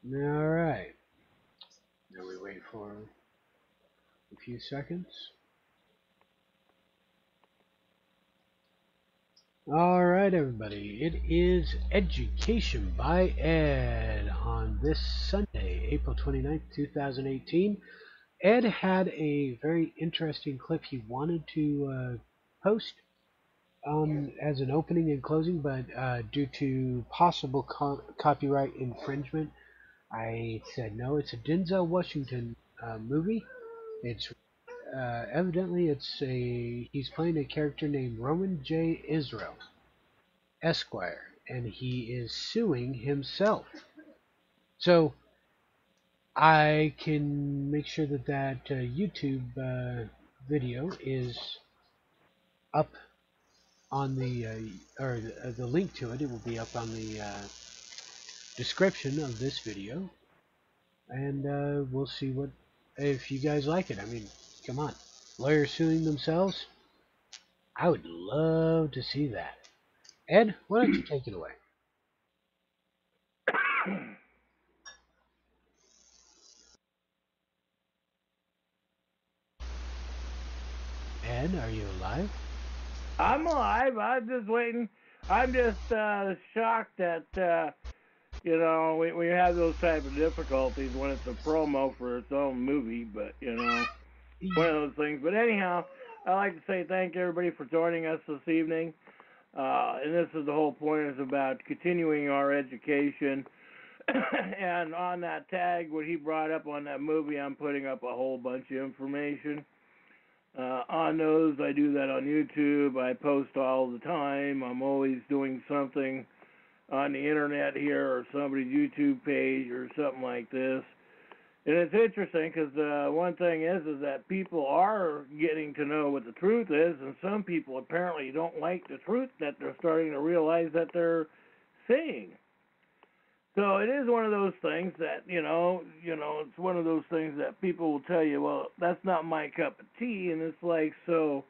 All right. Now we wait for a few seconds. All right, everybody. It is Education by Ed on this Sunday, April 29th, 2018. Ed had a very interesting clip he wanted to post as an opening and closing, but due to possible copyright infringement, I said no. It's a Denzel Washington movie. It's evidently he's playing a character named Roman J. Israel, Esquire, and he is suing himself. So I can make sure that YouTube video is up on the or the link to it. It will be up on the description of this video, and we'll see what if you guys like it. I mean, come on, lawyers suing themselves. I would love to see that. Ed, why don't you take it away? Ed, are you alive? I'm alive. I'm just waiting. I'm just shocked that we have those type of difficulties when it's a promo for its own movie. But one of those things. But anyhow, I'd like to say thank everybody for joining us this evening. And this is the whole point, is about continuing our education. And on that tag, what he brought up on that movie, I'm putting up a whole bunch of information. On those, I do that on YouTube. I post all the time. I'm always doing something on the internet here or somebody's YouTube page or something like this. And it's interesting because one thing is that people are getting to know what the truth is, and some people apparently don't like the truth that they're starting to realize that they're seeing. So it is one of those things that, it's one of those things that people will tell you, well, that's not my cup of tea. And it's like, so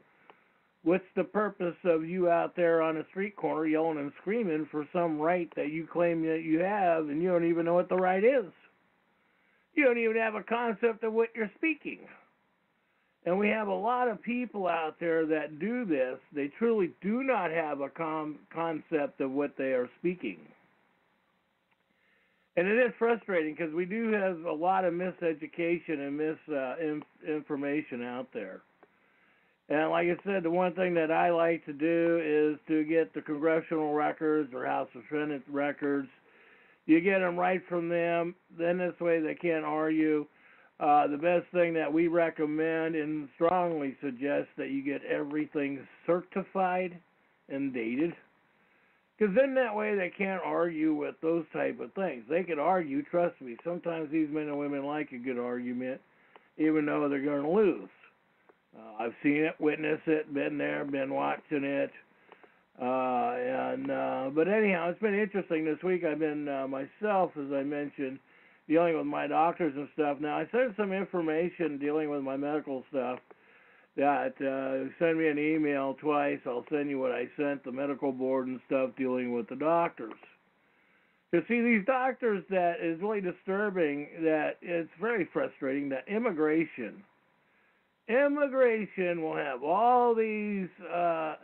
what's the purpose of you out there on a street corner yelling and screaming for some right that you claim that you have, and you don't even know what the right is? You don't even have a concept of what you're speaking. And we have a lot of people out there that do this. They truly do not have a concept of what they are speaking. And it is frustrating because we do have a lot of miseducation and misinformation out there. And like I said, the one thing that I like to do is to get the congressional records or House of Senate records. You get them right from them. Then this way they can't argue. The best thing that we recommend and strongly suggest that you get everything certified and dated. Because then that way they can't argue with those type of things. They can argue, trust me. Sometimes these men and women like a good argument, even though they're going to lose. I've seen it, witnessed it, been there, been watching it. But anyhow, it's been interesting this week. I've been myself, as I mentioned, dealing with my doctors and stuff. Now, I sent some information dealing with my medical stuff. That send me an email twice. I'll send you what I sent the medical board and stuff dealing with the doctors. To see these doctors, that is really disturbing. That it's very frustrating. That immigration will have all these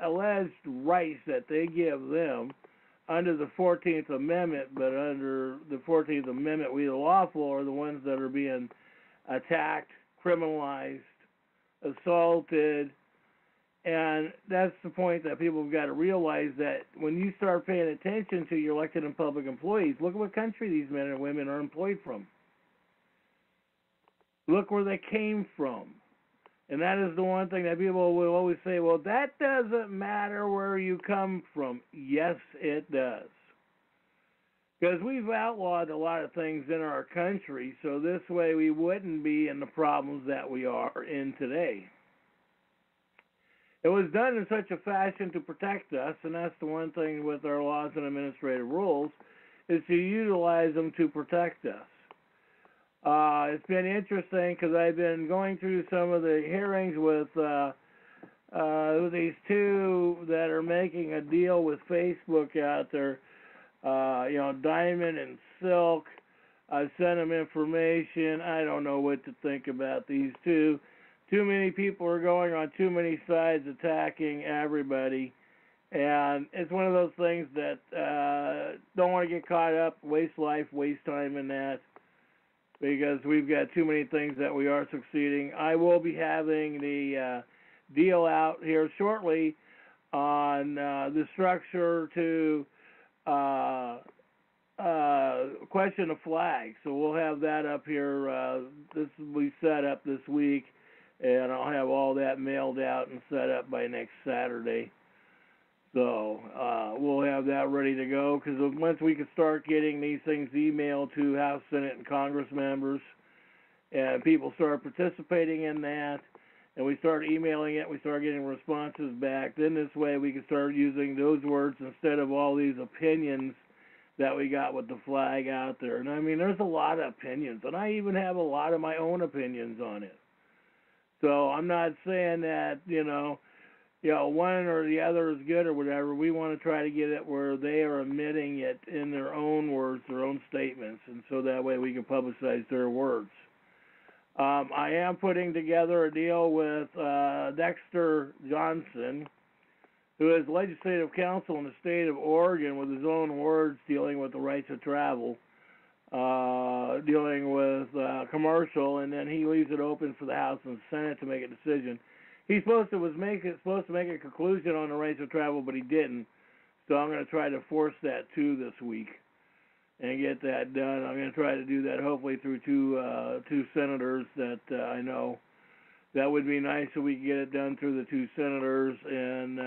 alleged rights that they give them under the 14th Amendment, but under the 14th Amendment, we the lawful are the ones that are being attacked, criminalized, assaulted, and that's the point that people have got to realize, that when you start paying attention to your elected and public employees, look at what country these men and women are employed from. Look where they came from. And that is the one thing that people will always say, well, that doesn't matter where you come from. Yes, it does. Because we've outlawed a lot of things in our country, so this way we wouldn't be in the problems that we are in today. It was done in such a fashion to protect us, and that's the one thing with our laws and administrative rules, is to utilize them to protect us. It's been interesting because I've been going through some of the hearings with these two that are making a deal with Facebook out there, Diamond and Silk. I've sent them information. I don't know what to think about these two. Too many people are going on too many sides attacking everybody. And it's one of those things that don't want to get caught up, waste life, waste time in that, because we've got too many things that we are succeeding. I will be having the deal out here shortly on the structure to question the flag. So we'll have that up here. This will be set up this week, and I'll have all that mailed out and set up by next Saturday. So we'll have that ready to go, because once we can start getting these things emailed to House, Senate, and Congress members, and people start participating in that, and we start emailing it, we start getting responses back, then this way we can start using those words instead of all these opinions that we got with the flag out there. And I mean, there's a lot of opinions, and I even have a lot of my own opinions on it. So I'm not saying that, one or the other is good or whatever. We want to try to get it where they are admitting it in their own words, their own statements, and so that way we can publicize their words. I am putting together a deal with Dexter Johnson, who is legislative counsel in the state of Oregon, with his own words dealing with the rights of travel, dealing with commercial, and then he leaves it open for the House and Senate to make a decision. He's supposed to make a conclusion on the rights of travel, but he didn't. So I'm going to try to force that too this week and get that done. I'm going to try to do that hopefully through two senators that I know. That would be nice if we could get it done through the two senators, and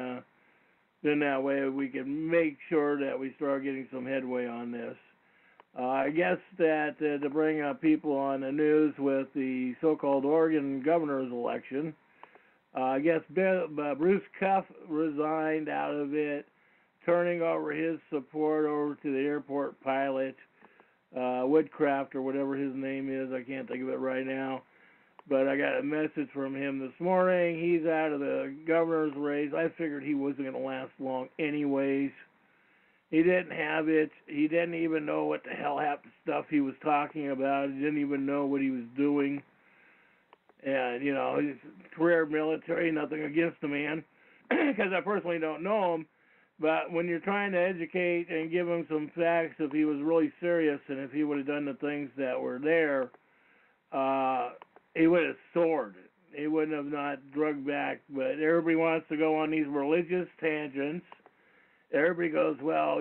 then that way we can make sure that we start getting some headway on this. I guess that to bring up people on the news with the so-called Oregon governor's election, I guess Bruce Cuff resigned out of it, turning over his support over to the airport pilot, Woodcraft or whatever his name is. I can't think of it right now. But I got a message from him this morning. He's out of the governor's race. I figured he wasn't going to last long anyways. He didn't have it. He didn't even know what the hell half the stuff he was talking about. He didn't even know what he was doing. And, he's career military, nothing against the man, because I personally don't know him. But when you're trying to educate and give him some facts, if he was really serious and if he would have done the things that were there, he would have soared. He wouldn't have not drug back. But everybody wants to go on these religious tangents. Everybody goes, well,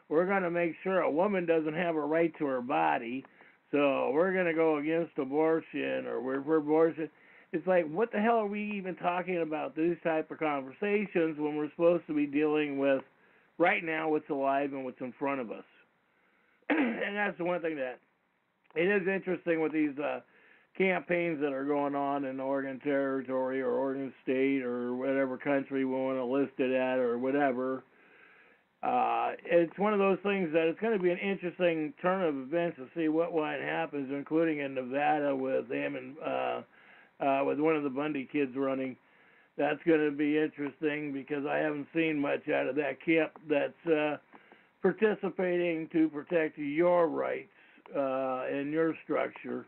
we're going to make sure a woman doesn't have a right to her body. So we're going to go against abortion, or we're for abortion. It's like, what the hell are we even talking about these type of conversations when we're supposed to be dealing with right now what's alive and what's in front of us? And that's the one thing that it is interesting with these campaigns that are going on in Oregon Territory or Oregon State or whatever country we want to list it at or whatever. It's one of those things that it's going to be an interesting turn of events to see what happens, including in Nevada with them and with one of the Bundy kids running. That's going to be interesting because I haven't seen much out of that camp that's participating to protect your rights and your structure.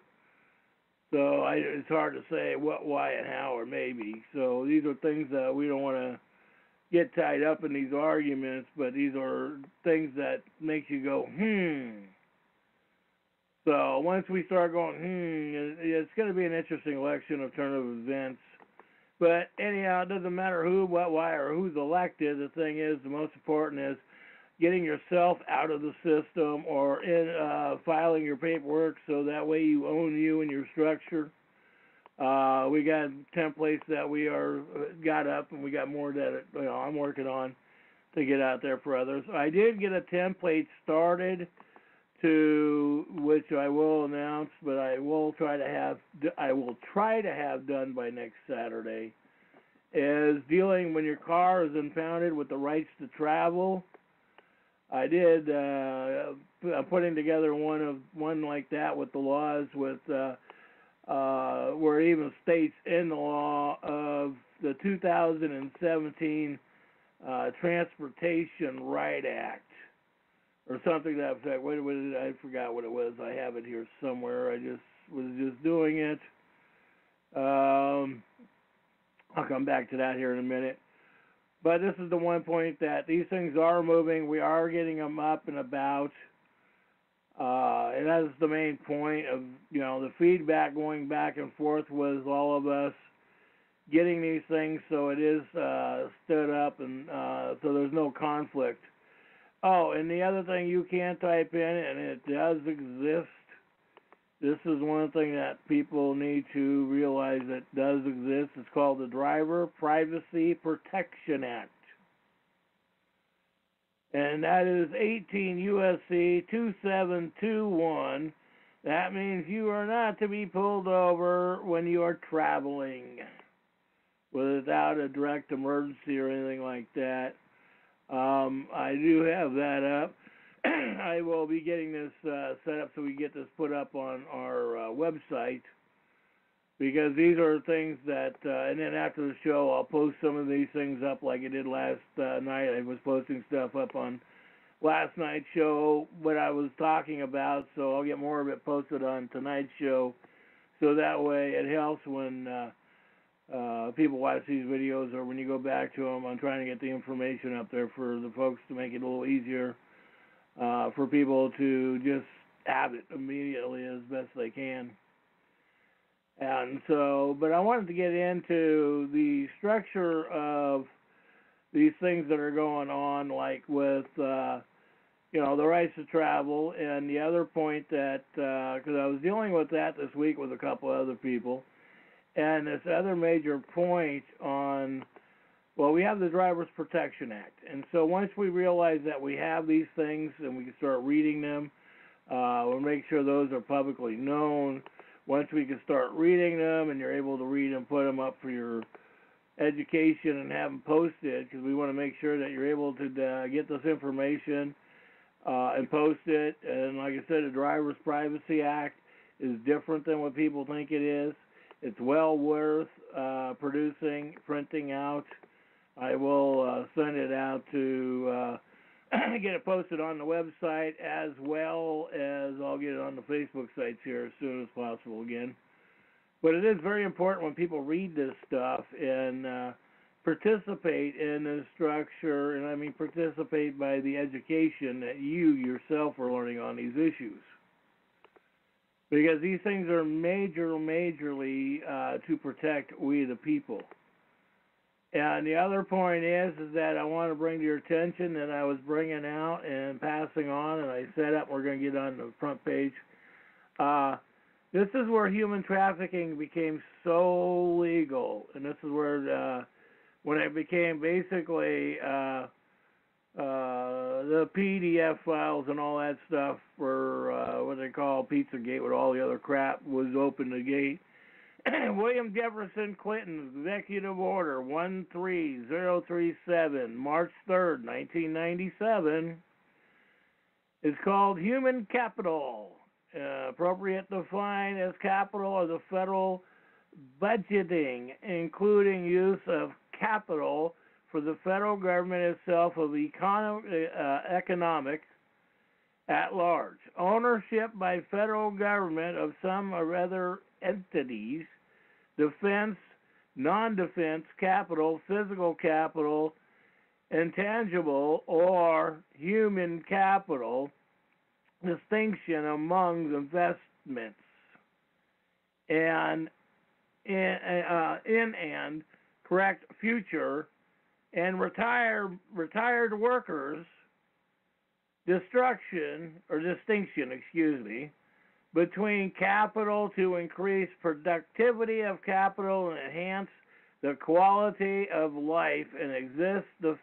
So it's hard to say what, why, and how, or maybe. So these are things that we don't want to get tied up in these arguments, but these are things that make you go, So once we start going, it's going to be an interesting election of turn of events. But anyhow, it doesn't matter who, what, why, or who's elected. The thing is, the most important is getting yourself out of the system or in filing your paperwork so that way you own you and your structure. We got templates that we got up, and we got more that I'm working on to get out there for others. I did get a template started which I will announce, but I will try to have done by next Saturday. Is dealing when your car is impounded with the rights to travel. I did putting together one like that with the laws with. Where even states in the law of the 2017 Transportation Right Act, or something to that effect. What I forgot what it was. I have it here somewhere. I was just doing it. I'll come back to that here in a minute. But this is the one point that these things are moving. We are getting them up and about. And that's the main point of, the feedback going back and forth with all of us getting these things so it is stood up and so there's no conflict. Oh, and the other thing you can type in, and it does exist. This is one thing that people need to realize that does exist. It's called the Driver Privacy Protection Act. And that is 18 U.S.C. 2721. That means you are not to be pulled over when you are traveling without a direct emergency or anything like that. I do have that up. I will be getting this set up so we get this put up on our website, because these are things that, and then after the show, I'll post some of these things up like I did last night. I was posting stuff up on last night's show, what I was talking about, so I'll get more of it posted on tonight's show, so that way it helps when people watch these videos or when you go back to them. I'm trying to get the information up there for the folks to make it a little easier for people to just have it immediately as best they can. And so, but I wanted to get into the structure of these things that are going on, like with, the rights to travel, and the other point that, because I was dealing with that this week with a couple other people, and this other major point on, well, we have the Driver's Protection Act. And so once we realize that we have these things and we can start reading them, we'll make sure those are publicly known. Once we can start reading them and you're able to read them, put them up for your education and have them posted, because we want to make sure that you're able to get this information and post it. And like I said, the Driver's Privacy Act is different than what people think it is. It's well worth printing out. I will send it out to get it posted on the website, as well as I'll get it on the Facebook sites here as soon as possible again. But it is very important when people read this stuff and participate in the structure, and I mean participate by the education that you yourself are learning on these issues. Because these things are majorly to protect we the people. And the other point is that I want to bring to your attention that I was bringing out and passing on, and I set up, we're going to get on the front page. This is where human trafficking became so legal, and this is where, when it became basically the PDF files and all that stuff for what they call Pizzagate with all the other crap was open the gate. William Jefferson Clinton's Executive Order 13037, March 3rd, 1997, is called Human Capital. Appropriate defined as capital of the federal budgeting, including use of capital for the federal government itself of economic at large. Ownership by federal government of some or other entities, defense, non-defense capital, physical capital, intangible or human capital, distinction among investments, and and correct future and retired workers distinction, between capital to increase productivity of capital and enhance the quality of life, and exists the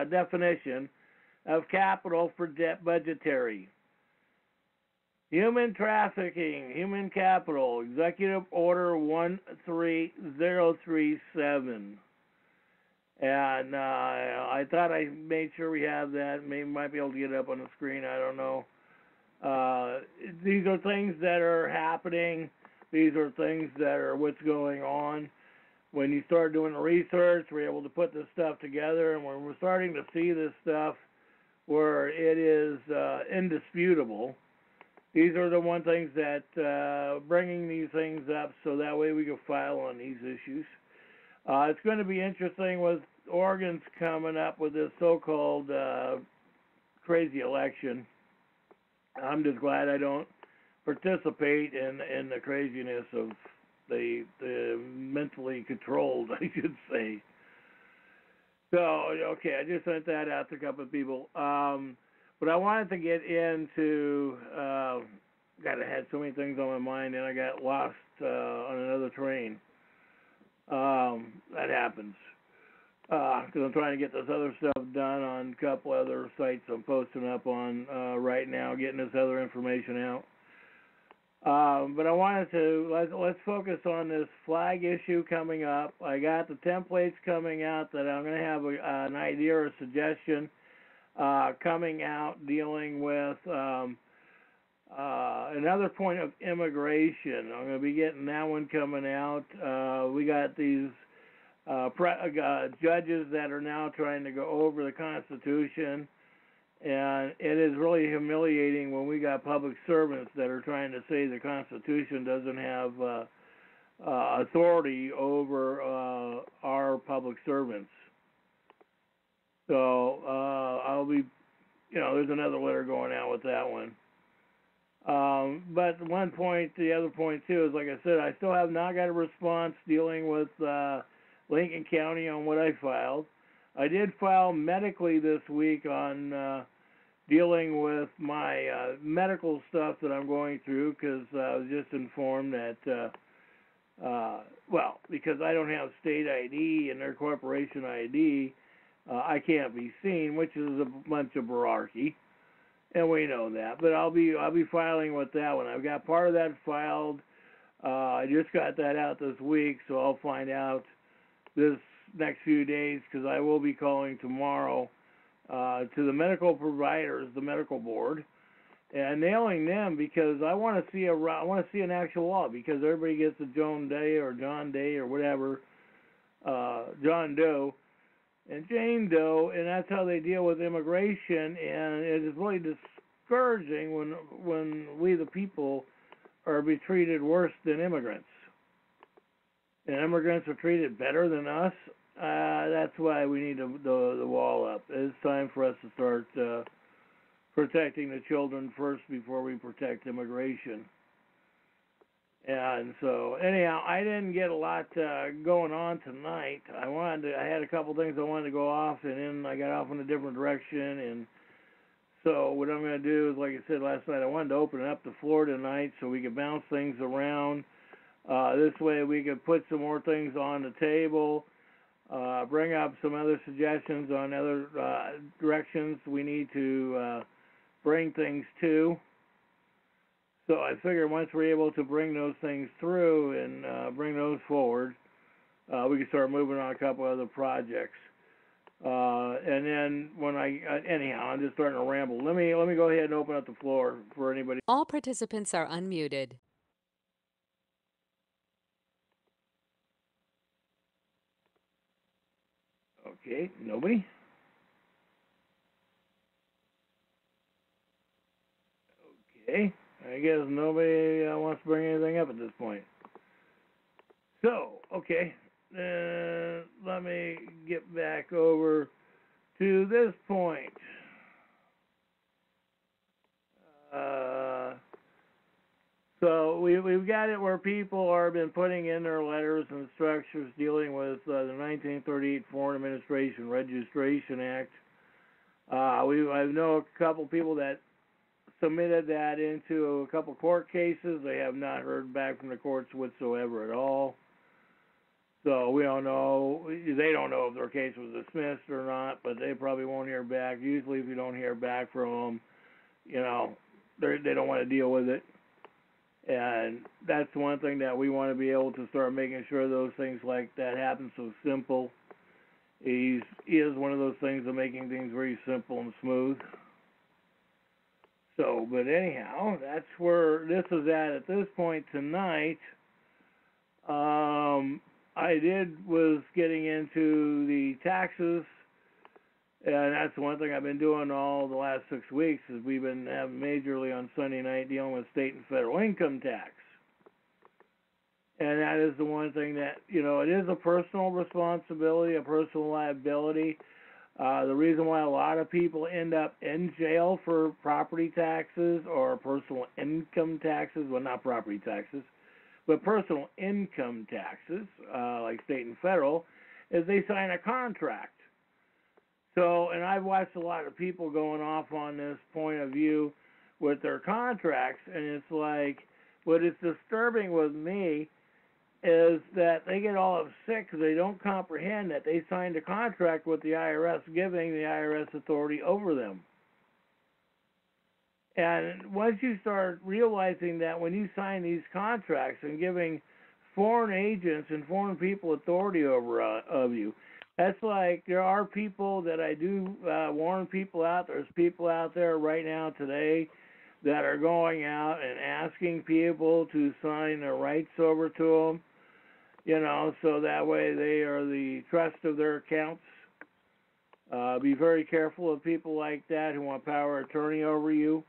definition of capital for budgetary. Human trafficking, human capital, Executive Order 13037. And I thought I made sure we have that. Maybe might be able to get it up on the screen. I don't know. These are things that are happening. These are things that are what's going on. When you start doing the research, we're able to put this stuff together. And when we're starting to see this stuff, where it is indisputable. These are the one things that bringing these things up so that way we can file on these issues. It's going to be interesting with Oregon's coming up with this so-called crazy election. I'm just glad I don't participate in the craziness of the mentally controlled, I should say. So, okay, I just sent that out to a couple of people. But I wanted to get into, God, I had so many things on my mind and I got lost on another train. That happens. Because I'm trying to get this other stuff done on a couple other sites I'm posting up on right now, getting this other information out. But I wanted to, let's focus on this flag issue coming up. I got the templates coming out that I'm going to have an idea or a suggestion coming out dealing with another point of immigration. I'm going to be getting that one coming out. We got these judges that are now trying to go over the Constitution, and it is really humiliating when we got public servants that are trying to say the Constitution doesn't have authority over our public servants. So I'll be, there's another letter going out with that one. But the other point too is, like I said, I still have not got a response dealing with Lincoln County on what I filed. I did file medically this week on dealing with my medical stuff that I'm going through, because I was just informed that, because I don't have state ID and their corporation ID, I can't be seen, which is a bunch of malarkey, and we know that. But I'll be filing with that one. I've got part of that filed. I just got that out this week, so I'll find out this next few days, because I will be calling tomorrow to the medical providers, the medical board, and nailing them, because I want to see an actual law, because everybody gets a John Day or whatever, John Doe and Jane Doe, and that's how they deal with immigration. And it is really discouraging when we the people are be treated worse than immigrants, and immigrants are treated better than us. That's why we need the wall up. It's time for us to start protecting the children first before we protect immigration. And so, anyhow, I didn't get a lot going on tonight. I had a couple things I wanted to go off, and then I got off in a different direction. And so what I'm going to do is, like I said last night, I wanted to open up the floor tonight so we could bounce things around. This way we could put some more things on the table, bring up some other suggestions on other directions we need to bring things to. So I figure once we're able to bring those things through and bring those forward, we can start moving on a couple other projects. And then anyhow, I'm just starting to ramble. Let me go ahead and open up the floor for anybody. All participants are unmuted. Okay, nobody? Okay, I guess nobody wants to bring anything up at this point. So, okay, let me get back over to this point. So we've got it where people have been putting in their letters and structures dealing with the 1938 Foreign Administration Registration Act. I know a couple people that submitted that into a couple court cases. They have not heard back from the courts whatsoever at all. So we don't know. They don't know if their case was dismissed or not, but they probably won't hear back. Usually if you don't hear back from them, they don't want to deal with it. And that's one thing that we want to be able to start making sure those things like that happen so simple. He is one of those things of making things very simple and smooth. So, but anyhow, that's where this is at this point tonight. I was getting into the taxes And that's one thing I've been doing all the last 6 weeks is we've been having majorly on Sunday night dealing with state and federal income tax. And that is the one thing that, it is a personal responsibility, a personal liability. The reason why a lot of people end up in jail for property taxes or personal income taxes, well, not property taxes, but personal income taxes, like state and federal, is they sign a contract. So, and I've watched a lot of people going off on this point of view with their contracts, and it's like, what is disturbing with me is that they get all upset because they don't comprehend that they signed a contract with the IRS, giving the IRS authority over them. And once you start realizing that when you sign these contracts and giving foreign agents and foreign people authority over of you, that's like there are people that I do warn people out. There's people out there right now today that are going out and asking people to sign their rights over to them, so that way they are the trust of their accounts. Be very careful of people like that who want power of attorney over you.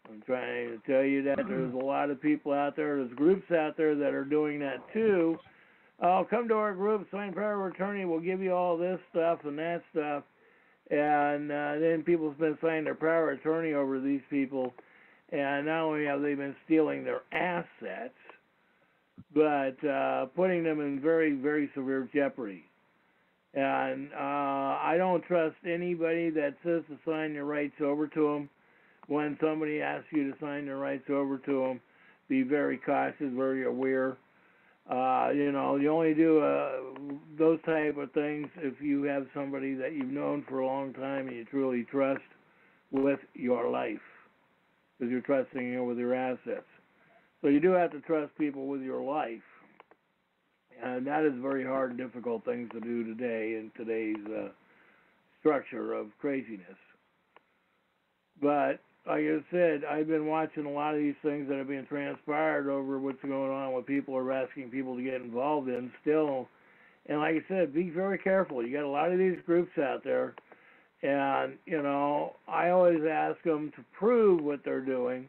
I'm trying to tell you that there's a lot of people out there, there's groups out there that are doing that too. Oh, come to our group, sign power of attorney, we'll give you all this stuff and that stuff. And then people have been signing their power of attorney over these people. And not only have they been stealing their assets, but putting them in very, very severe jeopardy. And I don't trust anybody that says to sign your rights over to them. When somebody asks you to sign their rights over to them, be very cautious, very aware. You only do those type of things if you have somebody that you've known for a long time and you truly trust with your life, because you're trusting with your assets. So you do have to trust people with your life, and that is very hard and difficult things to do today in today's structure of craziness. But like I said, I've been watching a lot of these things that are being transpired over what's going on, what people are asking people to get involved in still. And like I said, be very careful. You got a lot of these groups out there, and, I always ask them to prove what they're doing.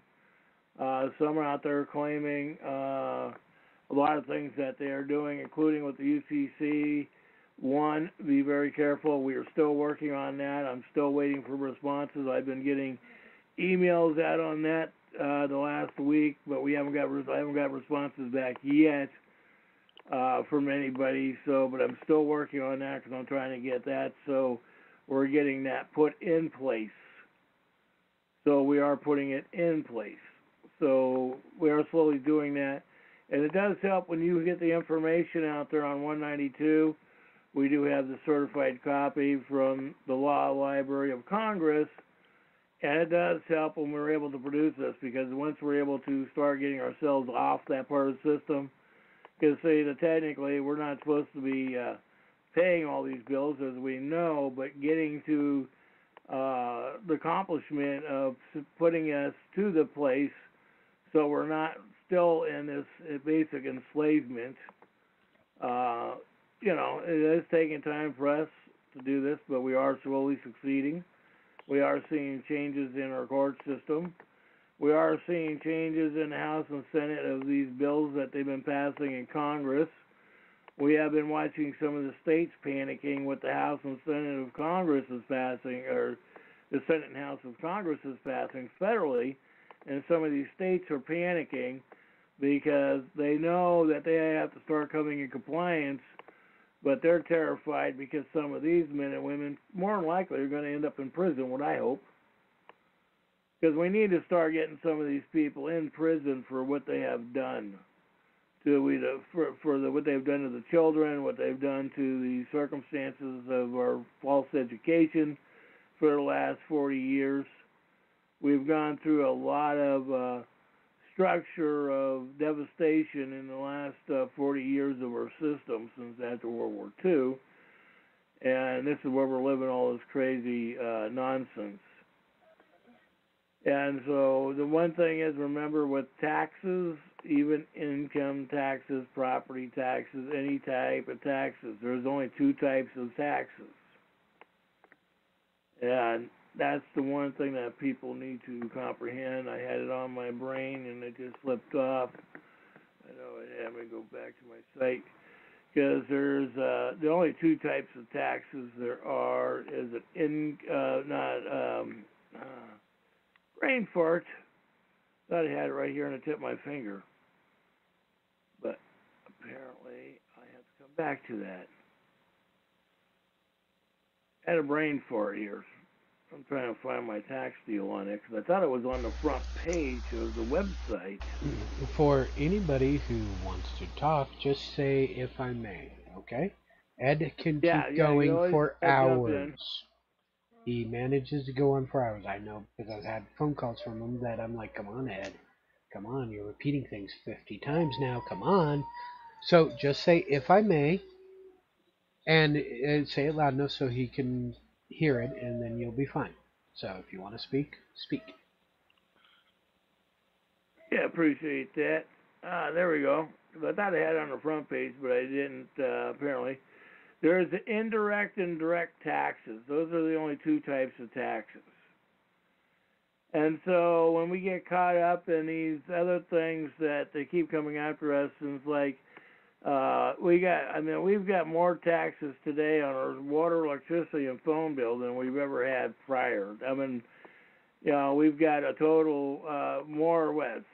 Some are out there claiming a lot of things that they are doing, including with the UCC. One, be very careful. We are still working on that. I'm still waiting for responses. I've been getting emails out on that the last week, but I haven't got responses back yet from anybody. But I'm still working on that because I'm trying to get that. So we're getting that put in place. So we are putting it in place. So we are slowly doing that, and it does help when you get the information out there on 192. We do have the certified copy from the Law Library of Congress. And it does help when we're able to produce this, because once we're able to start getting ourselves off that part of the system, because technically we're not supposed to be paying all these bills, as we know, but getting to the accomplishment of putting us to the place so we're not still in this basic enslavement. It is taking time for us to do this, but we are slowly succeeding. We are seeing changes in our court system. We are seeing changes in the House and Senate of these bills that they've been passing in Congress. We have been watching some of the states panicking what the House and Senate of Congress is passing, or the Senate and House of Congress is passing federally, and some of these states are panicking because they know that they have to start coming in compliance. But they're terrified because some of these men and women, more than likely, are going to end up in prison, what I hope. Because we need to start getting some of these people in prison for what they have done. What they've done to the children, what they've done to the circumstances of our false education for the last 40 years. We've gone through a lot of structure of devastation in the last 40 years of our system since after World War II, and this is where we're living all this crazy nonsense. And so the one thing is, remember, with taxes, even income taxes, property taxes, any type of taxes, there's only two types of taxes. And that's the one thing that people need to comprehend. I had it on my brain and it just slipped off. I know I have to go back to my site because there's the only two types of taxes there are is an brain fart. Thought I had it right here on the tip of my finger, but apparently I have to come back to that. I had a brain fart here. I'm trying to find my tax deal on it because I thought it was on the front page of the website. For anybody who wants to talk, just say if I may, okay? Ed can Yeah, keep you going always for jump in. hours. He manages to go on for hours. I know because I've had phone calls from him that I'm like, come on, Ed. Come on, you're repeating things 50 times now. Come on. So just say if I may and say it loud enough so he can hear it, and then you'll be fine. So if you want to speak, speak. Yeah, appreciate that. There we go. I thought I had it on the front page, but I didn't, apparently. There's the indirect and direct taxes. Those are the only two types of taxes. And so when we get caught up in these other things that they keep coming after us, and it's like, we've got more taxes today on our water, electricity, and phone bill than we've ever had prior. I mean, we've got a total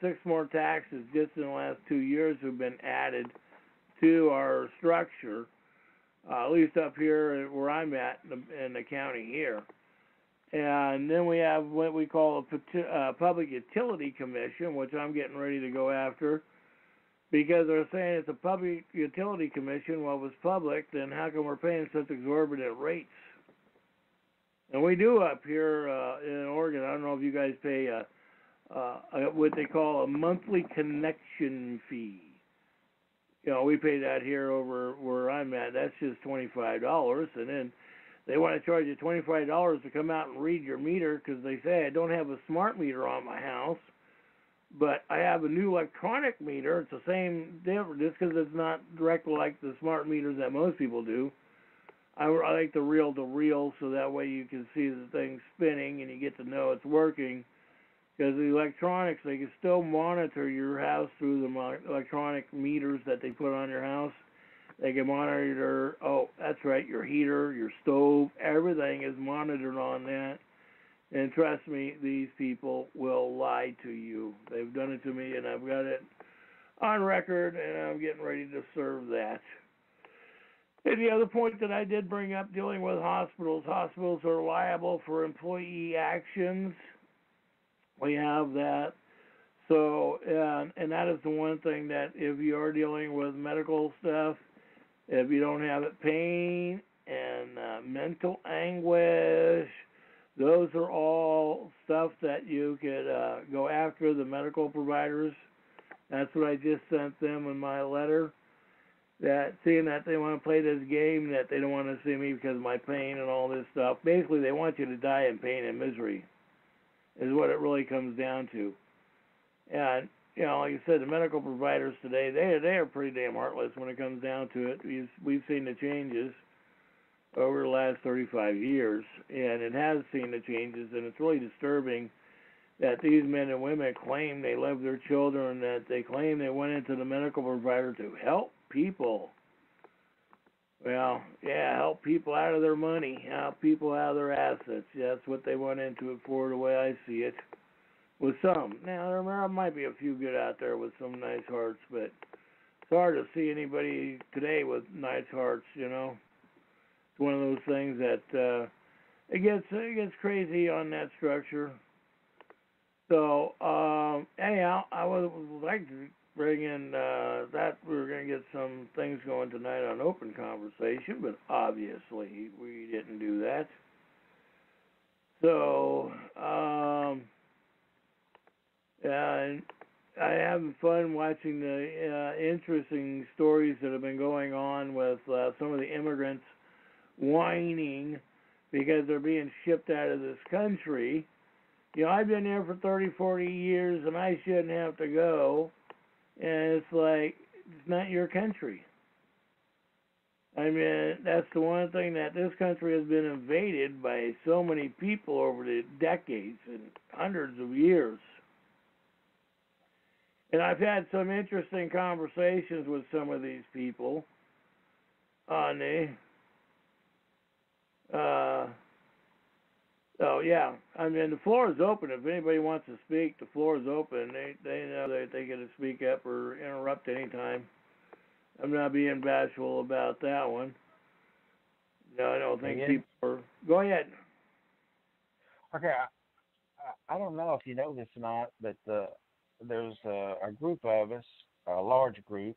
six more taxes just in the last 2 years have been added to our structure, at least up here where I'm at in the county here. And then we have what we call a Public Utility Commission, which I'm getting ready to go after, because they're saying it's a Public Utility Commission. Well, if it's public, then how come we're paying such exorbitant rates? And we do up here in Oregon. I don't know if you guys pay what they call a monthly connection fee. We pay that here over where I'm at. That's just $25, and then they want to charge you $25 to come out and read your meter because they say I don't have a smart meter on my house, but I have a new electronic meter. It's the same difference, just because it's not directly like the smart meters that most people do. I like the reel-to-reel so that way you can see the thing spinning and you get to know it's working. Because the electronics, they can still monitor your house through the electronic meters that they put on your house. They can monitor, that's right, your heater, your stove, everything is monitored on that. And trust me, these people will lie to you. They've done it to me, and I've got it on record, and I'm getting ready to serve that. And the other point that I did bring up dealing with hospitals are liable for employee actions. We have that. So, and that is the one thing that if you are dealing with medical stuff, if you don't have it, pain and mental anguish, those are all stuff that you could go after the medical providers. That's what I just sent them in my letter. That seeing that they want to play this game, that they don't want to see me because of my pain and all this stuff. Basically, they want you to die in pain and misery, is what it really comes down to. And like I said, the medical providers today, they are pretty damn heartless when it comes down to it. We've seen the changes over the last 35 years, and it has seen the changes, and it's really disturbing that these men and women claim they love their children, that they claim they went into the medical provider to help people. Well, yeah, help people out of their money, help people out of their assets. That's what they went into it for, the way I see it. With some. Now, there might be a few good out there with some nice hearts, but it's hard to see anybody today with nice hearts, It's one of those things that it gets crazy on that structure. So, anyhow, I would like to bring in that we're going to get some things going tonight on Open Conversation, but obviously we didn't do that. So, and I having fun watching the interesting stories that have been going on with some of the immigrants whining because they're being shipped out of this country. I've been here for 30, 40 years, and I shouldn't have to go. And it's like, it's not your country. I mean, that's the one thing that this country has been invaded by so many people over the decades and hundreds of years. And I've had some interesting conversations with some of these people on the so yeah, I mean the floor is open. If anybody wants to speak, the floor is open. They know that they get to speak up or interrupt anytime. I'm not being bashful about that one. No, I don't think people are. Go ahead. Okay, I don't know if you know this or not, but there's a group of us, a large group,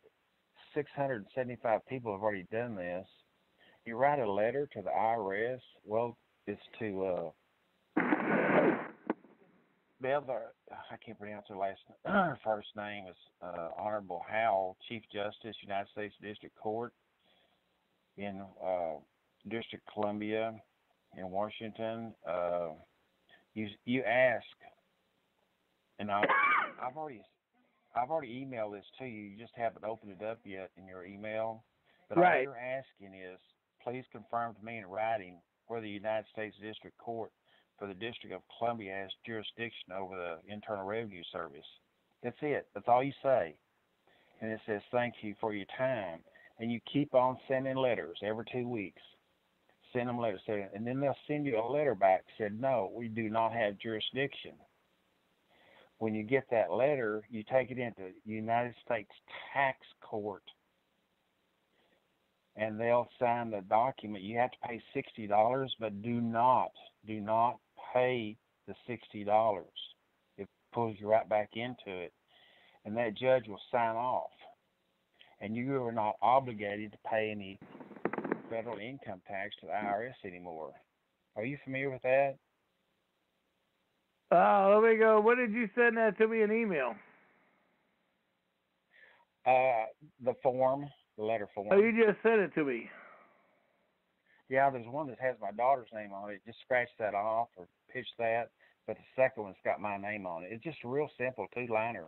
675 people have already done this. You write a letter to the IRS. Well, it's to the other. I can't pronounce her first name is Honorable Howell, Chief Justice, United States District Court in District Columbia in Washington. You ask, and I've already emailed this to you. You just haven't opened it up yet in your email. But right. All you're asking is, please confirm to me in writing whether the United States District Court for the District of Columbia has jurisdiction over the Internal Revenue Service. That's it. That's all you say. And it says, thank you for your time. And you keep on sending letters every 2 weeks. Send them letters. And then they'll send you a letter back said, no, we do not have jurisdiction. When you get that letter, you take it into United States Tax Court, and they'll sign the document. You have to pay $60, but do not pay the $60. It pulls you right back into it, and that judge will sign off, and you are not obligated to pay any federal income tax to the IRS anymore. Are you familiar with that? Let me go. What did you send that to me in email? The form, the letter form. Oh, you just sent it to me. Yeah, there's one that has my daughter's name on it. Just scratch that off or pitch that. But the second one's got my name on it. It's just a real simple 2-liner.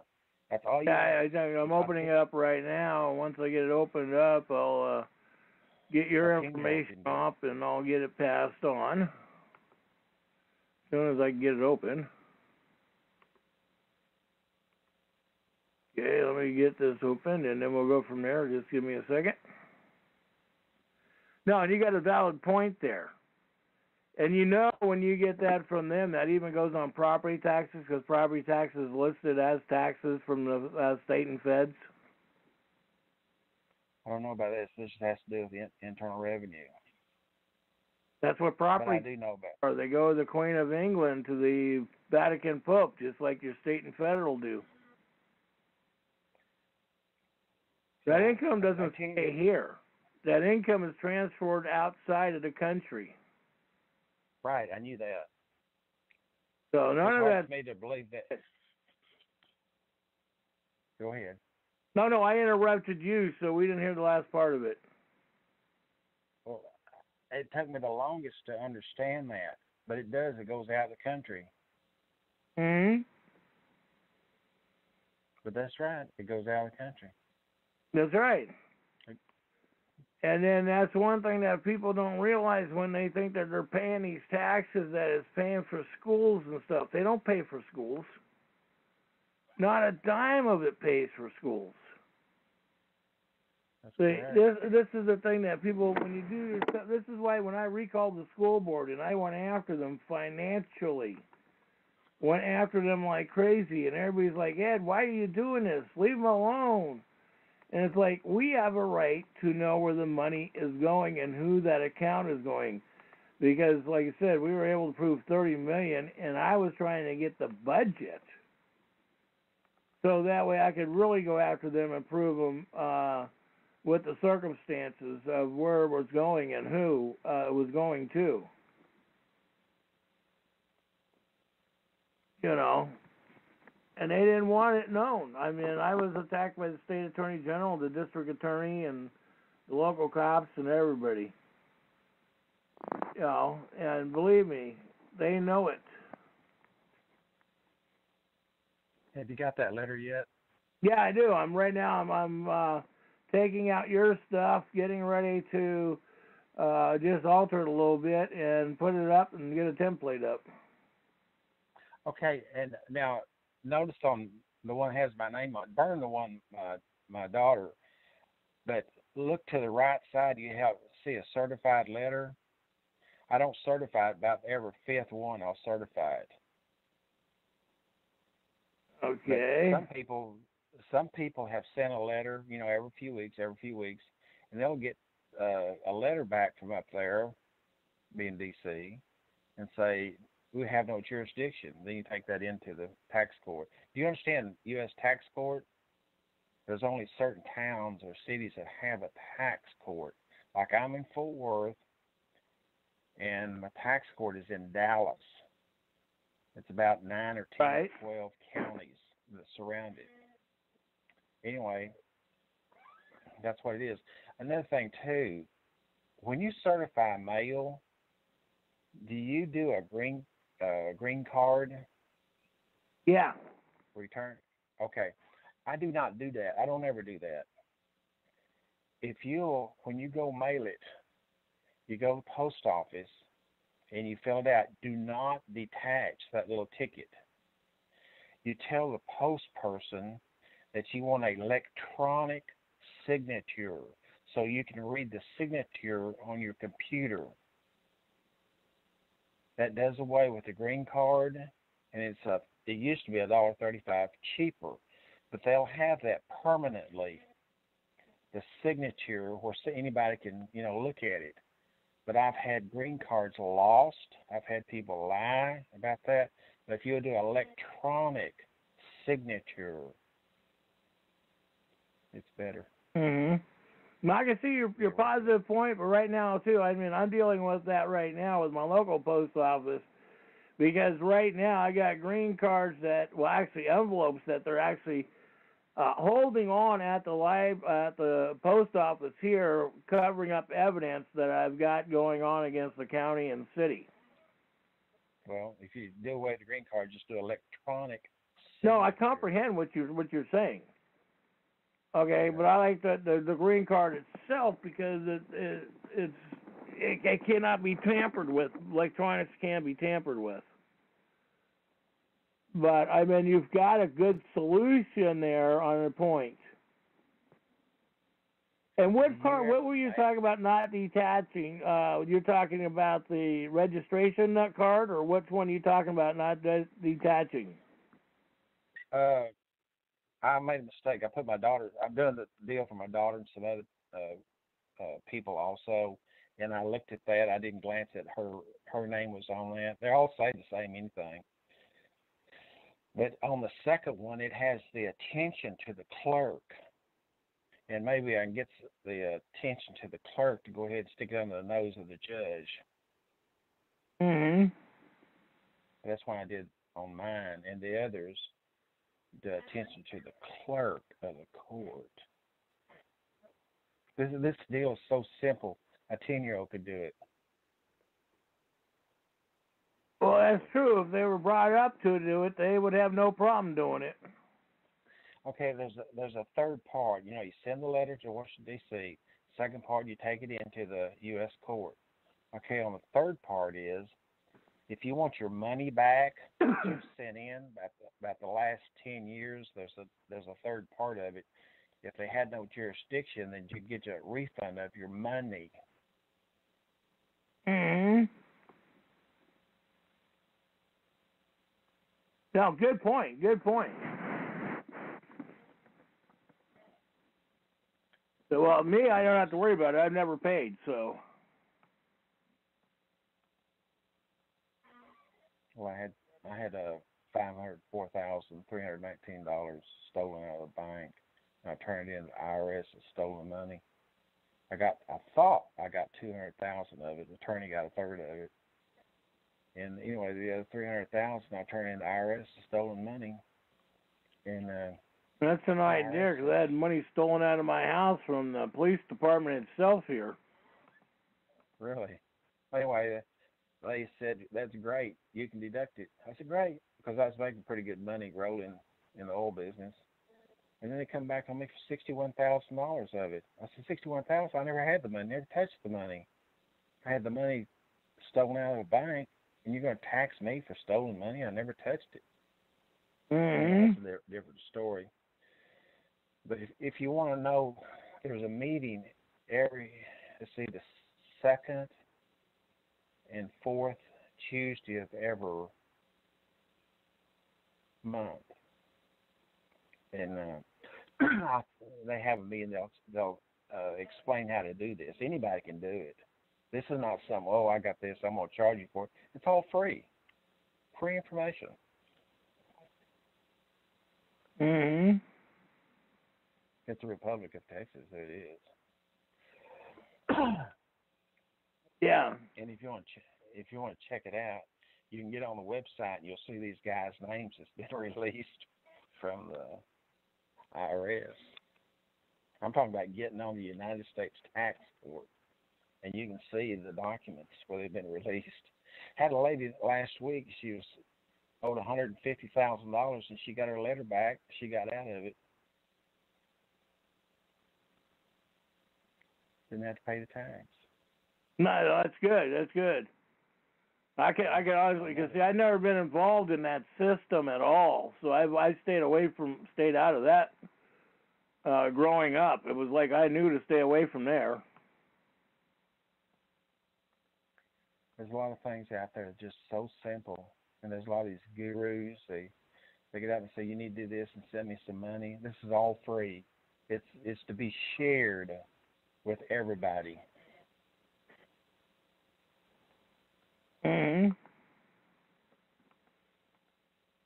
That's all you Yeah, I'm opening it up right now. Once I get it opened up, I'll get your information up and I'll get it passed on. As soon as I can get it open. Okay, let me get this open and then we'll go from there. Just give me a second. No, and you got a valid point there. And you know when you get that from them, that even goes on property taxes because property taxes listed as taxes from the state and feds. I don't know about this. This has to do with the internal revenue. That's what property. But I do know about. Or they go to the Queen of England to the Vatican Pope, just like your state and federal do. That income doesn't stay here. That income is transferred outside of the country. Right, I knew that. So none of that. It's made to believe that. Go ahead. No, I interrupted you, so we didn't hear the last part of it. Well, it took me the longest to understand that, but it does. It goes out of the country. Hmm. But that's right. It goes out of the country. That's right. And then that's one thing that people don't realize when they think that they're paying these taxes, that it's paying for schools and stuff. They don't pay for schools. Not a dime of it pays for schools. This is the thing that people, when you do your stuff, this is why when I recalled the school board and I went after them financially, went after them like crazy, and everybody's like, Ed, why are you doing this? Leave them alone. And it's like, we have a right to know where the money is going and who that account is going. Because, like I said, we were able to prove $30 million, and I was trying to get the budget. So that way I could really go after them and prove them with the circumstances of where it was going and who it was going to. You know. And they didn't want it known. I mean, I was attacked by the state attorney general, the district attorney, and the local cops and everybody. You know, and believe me, they know it. Have you got that letter yet? Yeah, I do. I'm taking out your stuff, getting ready to just alter it a little bit and put it up and get a template up. Okay, and now notice on the one that has my name on, burn the one my daughter, but look to the right side. You see a certified letter. I don't certify it. About every fifth one, I'll certify it. Okay. But some people have sent a letter, every few weeks, and they'll get a letter back from up there, being D.C., and say, we have no jurisdiction. Then you take that into the tax court. Do you understand U.S. tax court? There's only certain towns or cities that have a tax court. Like I'm in Fort Worth, and my tax court is in Dallas. It's about 9 or 10 Right. or 12 counties that surround it. Anyway, that's what it is. Another thing, too, when you certify mail, do you do a green card Yeah. return? Okay. I do not do that. I don't ever do that. When you go mail it, you go to the post office and you fill it out. Do not detach that little ticket. You tell the post person that you want an electronic signature so you can read the signature on your computer. That does away with the green card, and it used to be $1.35 cheaper, but they'll have that permanently, the signature where anybody can look at it. But I've had green cards lost. I've had people lie about that. But if you do electronic signature, it's better. Mhm. Well, I can see your positive point, but right now too, I mean, I'm dealing with that right now with my local post office because right now I got green cards actually envelopes that they're actually holding on at the post office here, covering up evidence that I've got going on against the county and city. Well, if you do away with the green card, just do electronic signature. No, I comprehend what you're saying. Okay, but I like the green card itself because it cannot be tampered with. Electronics can be tampered with. But I mean, you've got a good solution there on a point. And what part? What were you talking about? Not detaching? You're talking about the registration card, or which one are you talking about? Not detaching? I made a mistake. I put my daughter. I'm doing the deal for my daughter and some other people also, and I looked at that. I didn't glance at her name was on that. They all say the same anything. But on the second one, it has the attention to the clerk. And maybe I can get the attention to the clerk to go ahead and stick it under the nose of the judge. Mm-hmm. That's why I did on mine. And the others, the attention to the clerk of the court. This deal is so simple. A 10-year-old could do it. Well, that's true. If they were brought up to do it, they would have no problem doing it. Okay, there's a third part. You send the letter to Washington, D.C. Second part, you take it into the U.S. court. Okay, on the third part is, if you want your money back that you sent in about the last 10 years, there's a third part of it. If they had no jurisdiction, then you get a refund of your money. Mm-hmm. No, good point. Good point. So, well, me, I don't have to worry about it. I've never paid, so. Well, I had $504,319 stolen out of the bank. And I turned it in to the IRS as stolen money. I thought I got 200,000 of it. The attorney got a third of it. And anyway, the other 300,000 I turned in to the IRS as stolen money. And that's an idea, because I had money stolen out of my house from the police department itself here. Really? Anyway, they said, that's great. You can deduct it. I said, great, because I was making pretty good money rolling in the oil business. And then they come back on me for $61,000 of it. I said, 61,000? I never had the money, never touched the money. I had the money stolen out of a bank, and you're going to tax me for stolen money? I never touched it. Mm-hmm. That's a different story. But if you want to know, there's a meeting let's see, the second and fourth Tuesday of every month. And they have a meeting. They'll explain how to do this. Anybody can do it. This is not some, oh, I got this, I'm going to charge you for it. It's all free. Free information. Mm-hmm. It's the Republic of Texas. It is. Yeah. And if you want to check it out, you can get on the website and you'll see these guys' names that's been released from the IRS. I'm talking about getting on the United States tax court, and you can see the documents where they've been released. Had a lady last week. She was owed $150,000, and she got her letter back. She got out of it. Didn't have to pay the tax. No, that's good. That's good. I can honestly, because see, I've never been involved in that system at all, so I stayed out of that. Growing up, it was like I knew to stay away from there. There's a lot of things out there that are just so simple, and there's a lot of these gurus. They get out and say, you need to do this and send me some money. This is all free. It's to be shared with everybody. Mm-hmm.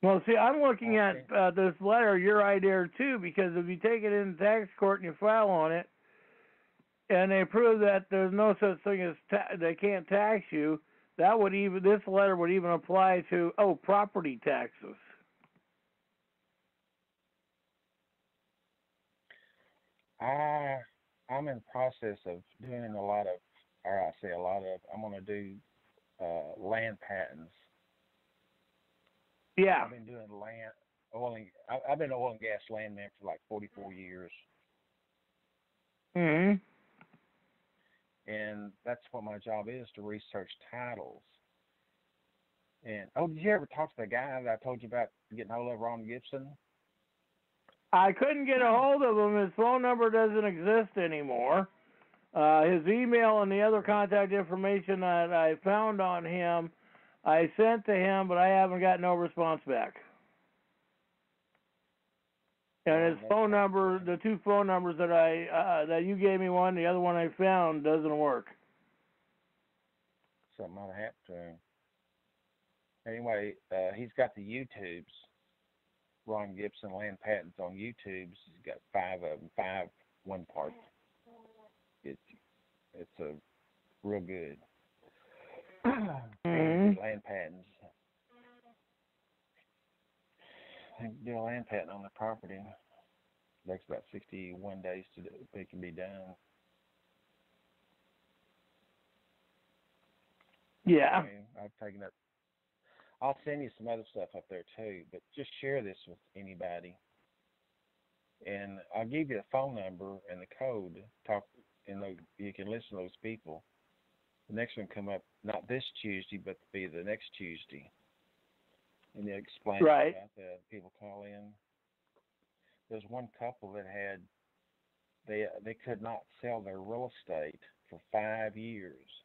Well, see, I'm looking at this letter, your idea too, because if you take it in tax court and you file on it, and they prove that there's no such thing as they can't tax you, this letter would even apply to property taxes. I'm in the process of doing I'm going to do land patents. Yeah. I've been doing I've been an oil and gas landman for like 44 years. Mm-hmm. And that's what my job is, to research titles. And did you ever talk to the guy that I told you about getting hold of, Ron Gibson? I couldn't get a hold of him. His phone number doesn't exist anymore. His email and the other contact information that I found on him, I sent to him, but I haven't got no response back. And his phone number, the two phone numbers that that you gave me one, the other one I found doesn't work. Something might have happened to him. Anyway, he's got the YouTubes. Ron Gibson Land Patents on YouTubes. He's got 5 of them, 1 part. It's a real good. Mm-hmm. Land patents. They can do a land patent on the property. It takes about 61 days to do it. It can be done. Yeah. I've taken up. I'll send you some other stuff up there too, but just share this with anybody. And I'll give you the phone number and the code. You can listen to those people. The next one come up not this Tuesday, but be the next Tuesday. And they'll explain right. about that. People call in. There's one couple that they could not sell their real estate for 5 years,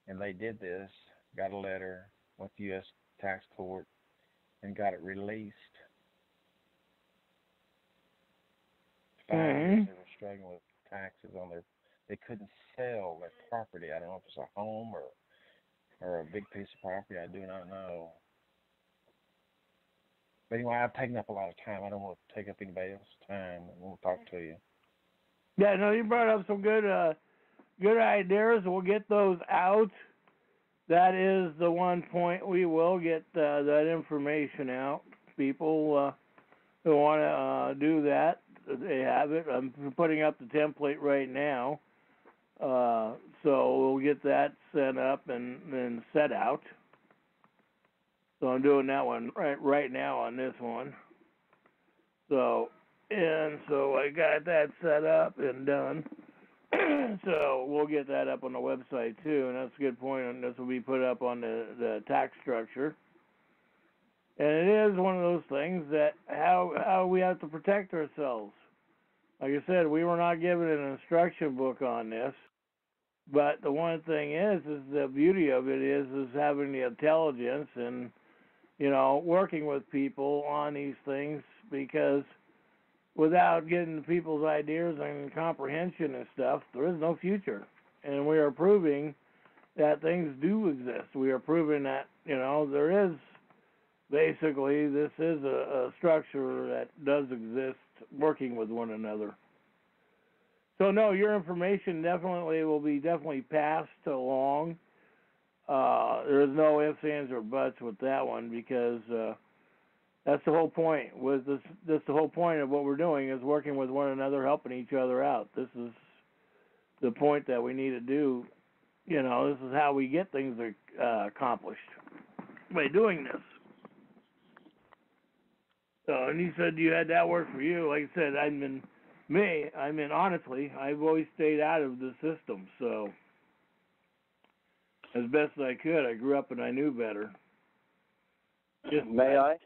and they did this. Got a letter, went to U.S. tax court, and got it released. 5 years they were struggling with taxes on they couldn't sell their property. I don't know if it's a home or a big piece of property. I do not know. But anyway, I've taken up a lot of time. I don't want to take up anybody else's time. I want to talk to you. Yeah, no, you brought up some good ideas. We'll get those out. That is the one point we will get that information out. People who want to do that, they have it. I'm putting up the template right now. So we'll get that set up and then set out. So I'm doing that one right now on this one. So And so I got that set up and done. So we'll get that up on the website too, and that's a good point. And this will be put up on the tax structure. And it is one of those things that how we have to protect ourselves. Like I said, we were not given an instruction book on this, but the one thing is the beauty of it is having the intelligence and working with people on these things, because without getting people's ideas and comprehension and stuff, there is no future. And we are proving that things do exist. We are proving that there is basically this is a structure that does exist, working with one another. So no, your information will be passed along. There is no ifs, ands, or buts with that one, because that's the whole point. That's the whole point of what we're doing, is working with one another, helping each other out. This is the point that we need to do. This is how we get things accomplished, by doing this. So, and you said you had that work for you. Like I said, honestly, I've always stayed out of the system. So, as best as I could, I grew up and I knew better. May I?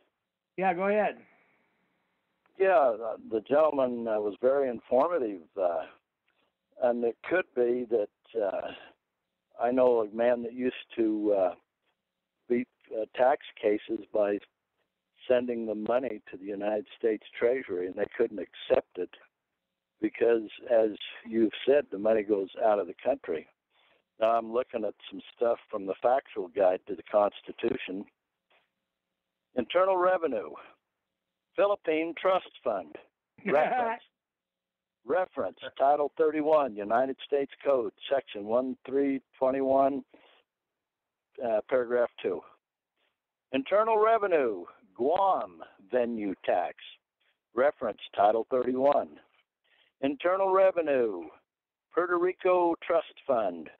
Yeah, go ahead. Yeah, the gentleman was very informative, and it could be that I know a man that used to beat tax cases by sending the money to the United States Treasury, and they couldn't accept it because, as you've said, the money goes out of the country. Now I'm looking at some stuff from the Factual Guide to the Constitution. Internal Revenue, Philippine Trust Fund, reference Title 31, United States Code, Section 1321, Paragraph 2. Internal Revenue, Guam Venue Tax, reference Title 31. Internal Revenue, Puerto Rico Trust Fund,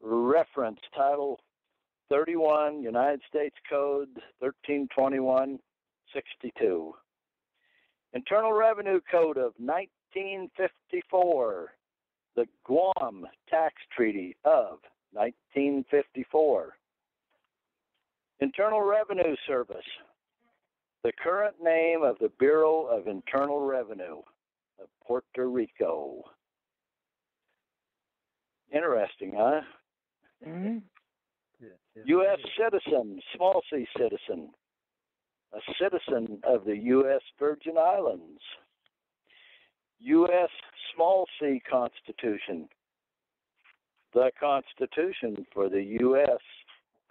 reference Title 31, United States Code 1321-62. Internal Revenue Code of 1954, the Guam Tax Treaty of 1954. Internal Revenue Service, the current name of the Bureau of Internal Revenue of Puerto Rico. Interesting, huh? Mm-hmm. U.S. citizen, small c citizen, a citizen of the U.S. Virgin Islands. U.S. small c Constitution, the Constitution for the U.S.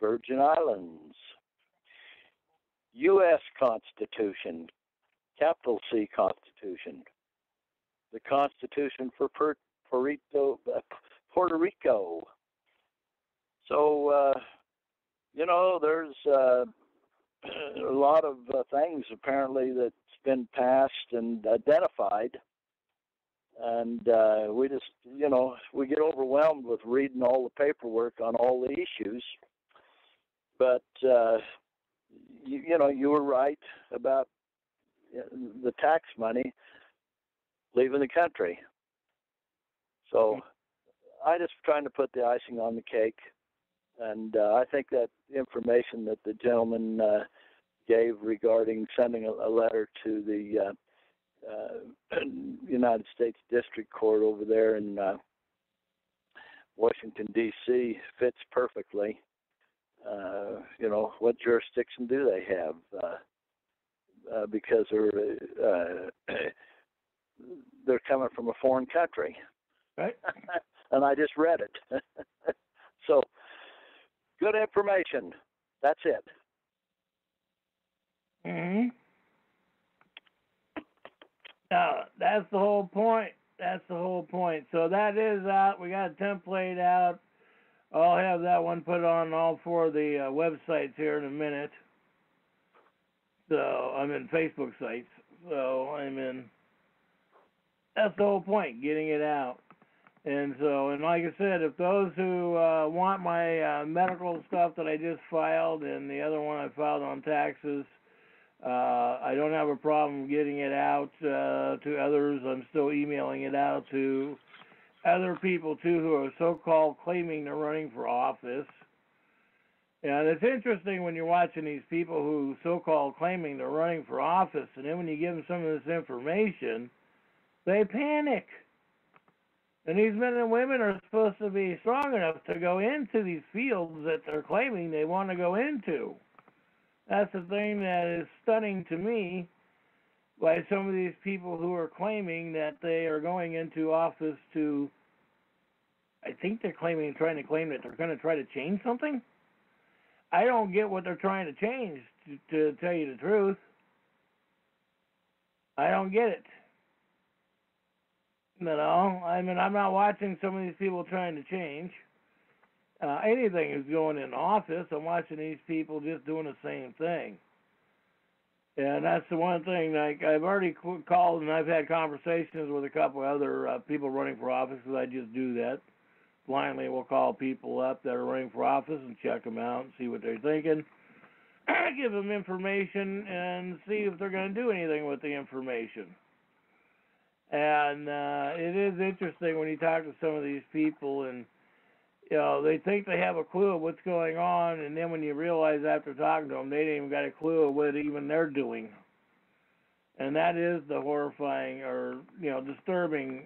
Virgin Islands. U.S. Constitution, capital C Constitution, the Constitution for Puerto Rico. So, there's a lot of things apparently that's been passed and identified. And we just, we get overwhelmed with reading all the paperwork on all the issues. But, you were right about the tax money leaving the country. So I just trying to put the icing on the cake. And I think that information that the gentleman gave regarding sending a letter to the United States District Court over there in Washington, D.C. fits perfectly. What jurisdiction do they have? Because they're coming from a foreign country. Right. And I just read it. So, good information. That's it. Mm-hmm. Now, that's the whole point. So that is out. We got a template out. I'll have that one put on all four of the websites here in a minute. So I'm in Facebook sites. So that's the whole point, getting it out. And like I said, if those who want my medical stuff that I just filed and the other one I filed on taxes, I don't have a problem getting it out to others. I'm still emailing it out to other people too who are so-called claiming they're running for office. And it's interesting when you're watching these people who so-called claiming they're running for office, and then when you give them some of this information, they panic. And these men and women are supposed to be strong enough to go into these fields that they're claiming they want to go into. That's the thing that is stunning to me by some of these people who are claiming that they are going into office to, I think they're trying to claim that they're going to try to change something. I don't get what they're trying to change, to tell you the truth. I don't get it. You know, I mean, I'm not watching some of these people trying to change anything who's going in office. I'm watching these people just doing the same thing. And that's the one thing, like, I've already called and I've had conversations with a couple other people running for office, because I just do that. Blindly, we'll call people up that are running for office and check them out and see what they're thinking. Give them information and see if they're going to do anything with the information. And it is interesting when you talk to some of these people, and you know, they think they have a clue of what's going on, and then when you realize after talking to them, they ain't even got a clue of what even they're doing. And that is the horrifying or, you know, disturbing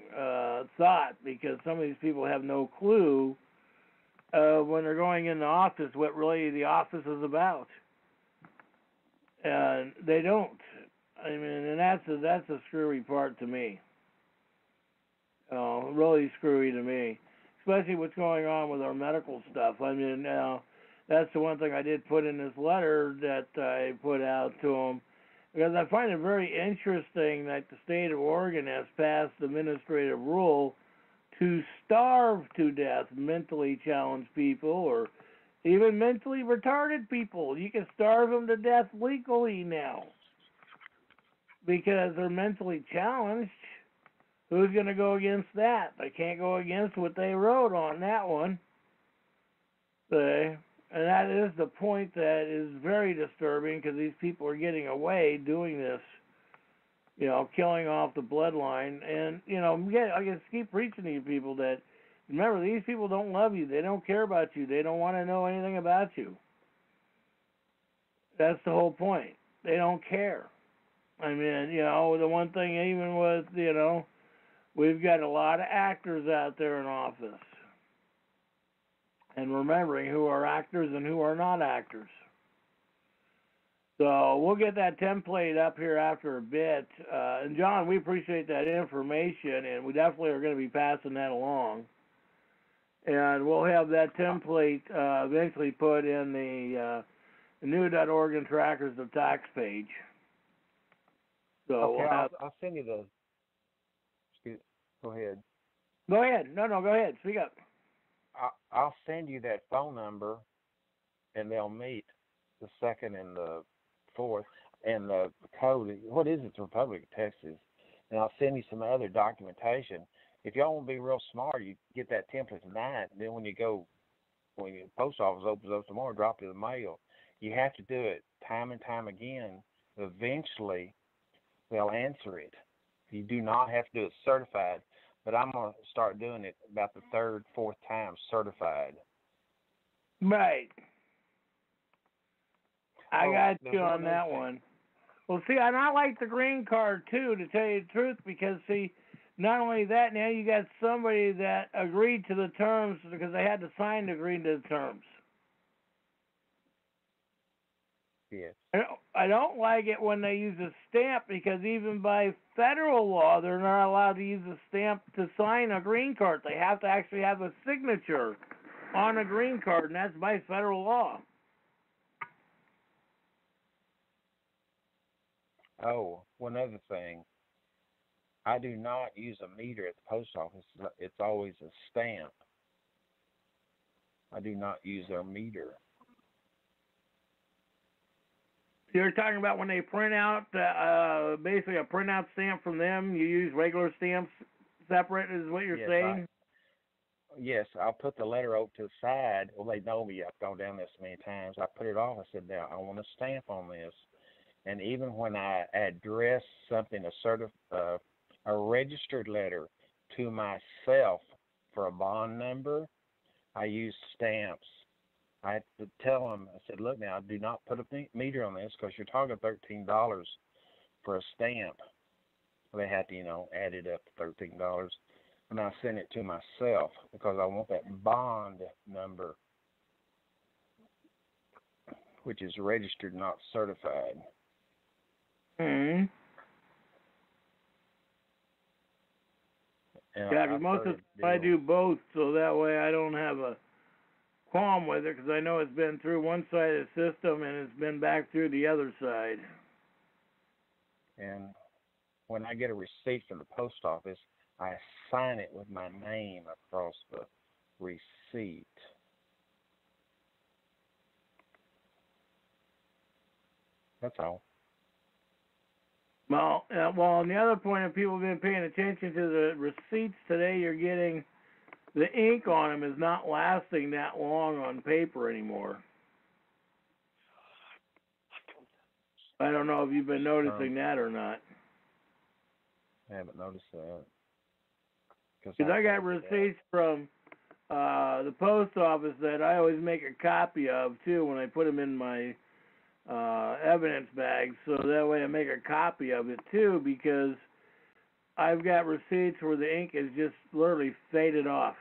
thought, because some of these people have no clue when they're going into office what really the office is about. And they don't. I mean, and that's a screwy part to me. Really screwy to me, especially what's going on with our medical stuff. I mean, that's the one thing I did put in this letter that I put out to them, because I find it very interesting that the state of Oregon has passed the administrative rule to starve to death mentally challenged people or even mentally retarded people. You can starve them to death legally now because they're mentally challenged. Who's going to go against that? They can't go against what they wrote on that one. And that is the point that is very disturbing, because these people are getting away doing this, you know, killing off the bloodline. And, you know, I just keep preaching to you people that, remember, these people don't love you. They don't care about you. They don't want to know anything about you. That's the whole point. They don't care. I mean, you know, the one thing even with, you know, we've got a lot of actors out there in office. And remembering who are actors and who are not actors. So we'll get that template up here after a bit. And John, we appreciate that information, and we definitely are going to be passing that along. And we'll have that template eventually put in the new.Oregon Trackers of Tax page. So okay, we'll I'll send you the. Go ahead. Go ahead. No, go ahead. Speak up. I'll send you that phone number, and they'll meet the 2nd and the 4th, and the code. What is it? It's Republic of Texas. And I'll send you some other documentation. If y'all want to be real smart, you get that template tonight. And then when your post office opens up tomorrow, drop it in the mail. You have to do it time and time again. Eventually, they'll answer it. You do not have to do it certified. But I'm going to start doing it about the 3rd, 4th time certified. Right. I got you on that one. Well, see, and I like the green card, too, to tell you the truth, because, see, not only that, now you got somebody that agreed to the terms because they had to sign to agree to the terms. Yes. I don't like it when they use a stamp, because even by federal law, they're not allowed to use a stamp to sign a green card. They have to actually have a signature on a green card, and that's by federal law. Oh, one other thing. I do not use a meter at the post office. It's always a stamp. I do not use their meter. You're talking about when they print out, basically a printout stamp from them, you use regular stamps separate, is what you're saying? Yes, I'll put the letter over to the side. Well, they know me. I've gone down this many times. I put it off. I said, now, I want a stamp on this. And even when I address something, a registered letter to myself for a bond number, I use stamps. I had to tell them, I said, look now, do not put a meter on this because you're talking $13 for a stamp. They had to, add it up to $13. And I sent it to myself because I want that bond number, which is registered, not certified. Hmm. Yeah, because most of the time I do both, so that way I don't have a qualm with it, because I know it's been through one side of the system and it's been back through the other side. And when I get a receipt from the post office, I sign it with my name across the receipt. That's all. Well, on the other point, if people have been paying attention to the receipts today, you're getting the ink on them is not lasting that long on paper anymore. I don't know if you've been noticing that or not. I haven't noticed that. Because I got receipts from the post office that I always make a copy of, too, when I put them in my evidence bag. So that way I make a copy of it, too, because I've got receipts where the ink is just literally faded off.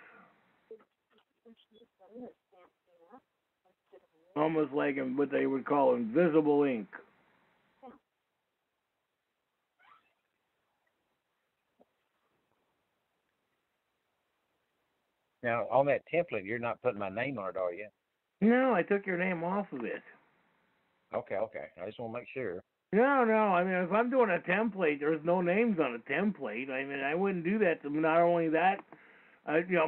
Almost like what they would call invisible ink. Now, on that template, you're not putting my name on it, are you? No, I took your name off of it. Okay. I just want to make sure. No. I mean, if I'm doing a template, there's no names on a template. I mean, I wouldn't do that to not only that.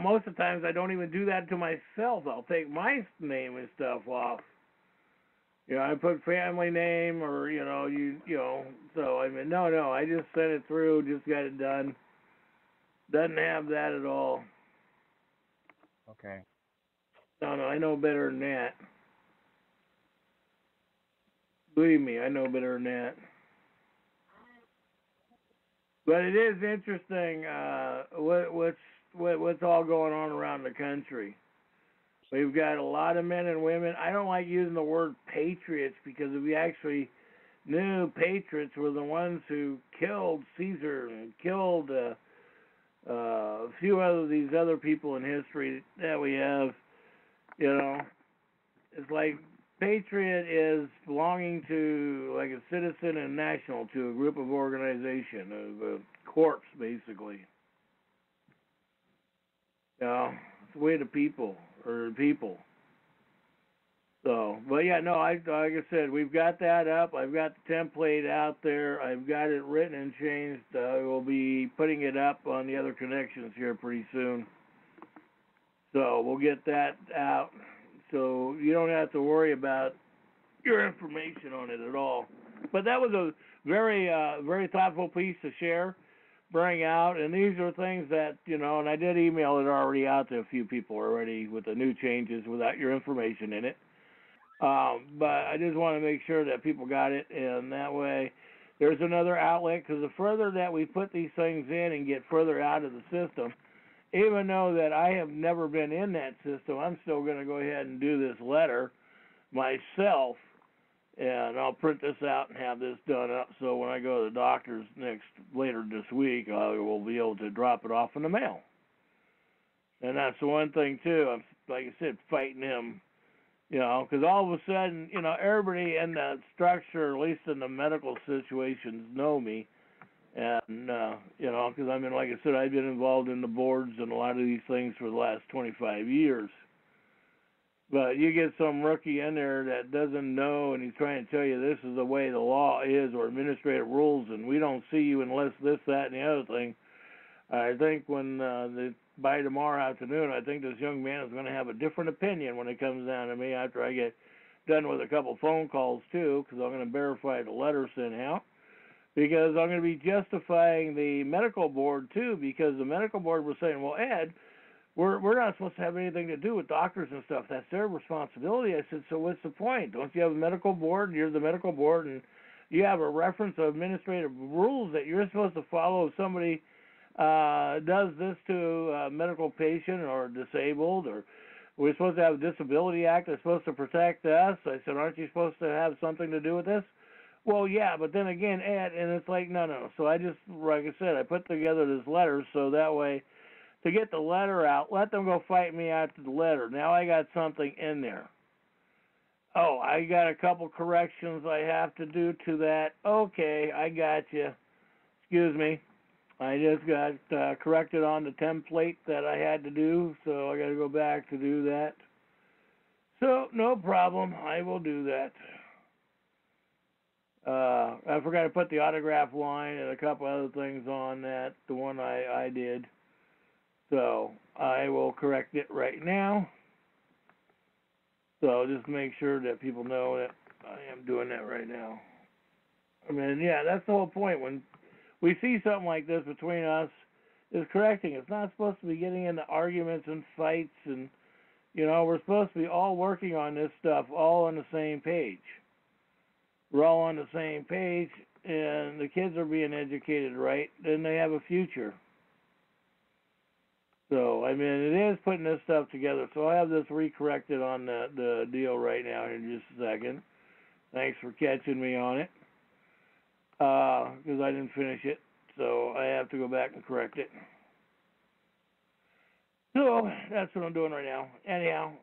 Most of the times I don't even do that to myself. I'll take my name and stuff off. I put family name or, so, I mean, no, I just sent it through, just got it done. Doesn't have that at all. Okay. No, I know better than that. Believe me, I know better than that. But it is interesting what's all going on around the country. We've got a lot of men and women. I don't like using the word patriots because if you actually knew, patriots were the ones who killed Caesar and killed a few of these other people in history that we have. It's like patriot is belonging to like a citizen and national, to a group of organization, of a corps, basically. It's the way to people. So, but yeah, no, like I said, we've got that up. I've got the template out there. I've got it written and changed. We'll be putting it up on the other connections here pretty soon. So we'll get that out. So you don't have to worry about your information on it at all. But that was a very, very thoughtful piece to share, bring out, and these are things that, and I did email it already out to a few people already with the new changes without your information in it. But I just want to make sure that people got it, and that way there's another outlet, because the further that we put these things in and get further out of the system, even though that I have never been in that system, I'm still going to go ahead and do this letter myself, and I'll print this out and have this done up, so when I go to the doctor's later this week, I will be able to drop it off in the mail. And that's the one thing, too. I'm, like I said, fighting him, because all of a sudden, everybody in the structure, at least in the medical situations, know me. And, because I mean, like I said, I've been involved in the boards and a lot of these things for the last 25 years. But you get some rookie in there that doesn't know, and he's trying to tell you this is the way the law is, or administrative rules, and we don't see you unless this, that, and the other thing. I think by tomorrow afternoon, I think this young man is going to have a different opinion when it comes down to me after I get done with a couple phone calls, too, because I'm going to verify the letter sent out. Because I'm going to be justifying the medical board, too, because the medical board was saying, well, Ed, we're not supposed to have anything to do with doctors and stuff. That's their responsibility. I said, so what's the point? Don't you have a medical board? You're the medical board, and you have a reference of administrative rules that you're supposed to follow if somebody does this to a medical patient or disabled, or we're supposed to have a disability act that's supposed to protect us. I said, aren't you supposed to have something to do with this? Well, yeah, but then again, Ed, and it's like, no. So I just, like I said, I put together this letter so that way, to get the letter out, let them go fight me after the letter. Now I got something in there. Oh, I got a couple corrections I have to do to that. Okay, I got you. Excuse me. I just got corrected on the template that I had to do, so I got to go back to do that. So, no problem. I will do that. I forgot to put the autograph line and a couple other things on that, the one I did. So, I will correct it right now. So, just make sure that people know that I am doing that right now. I mean, yeah, that's the whole point. When we see something like this between us, is correcting. It's not supposed to be getting into arguments and fights, and, you know, we're supposed to be all working on this stuff, all on the same page. We're all on the same page, and the kids are being educated right, then they have a future. So, I mean, it is putting this stuff together. So I have this recorrected on the deal right now here in just a second. Thanks for catching me on it, because I didn't finish it. So I have to go back and correct it. So that's what I'm doing right now. Anyhow,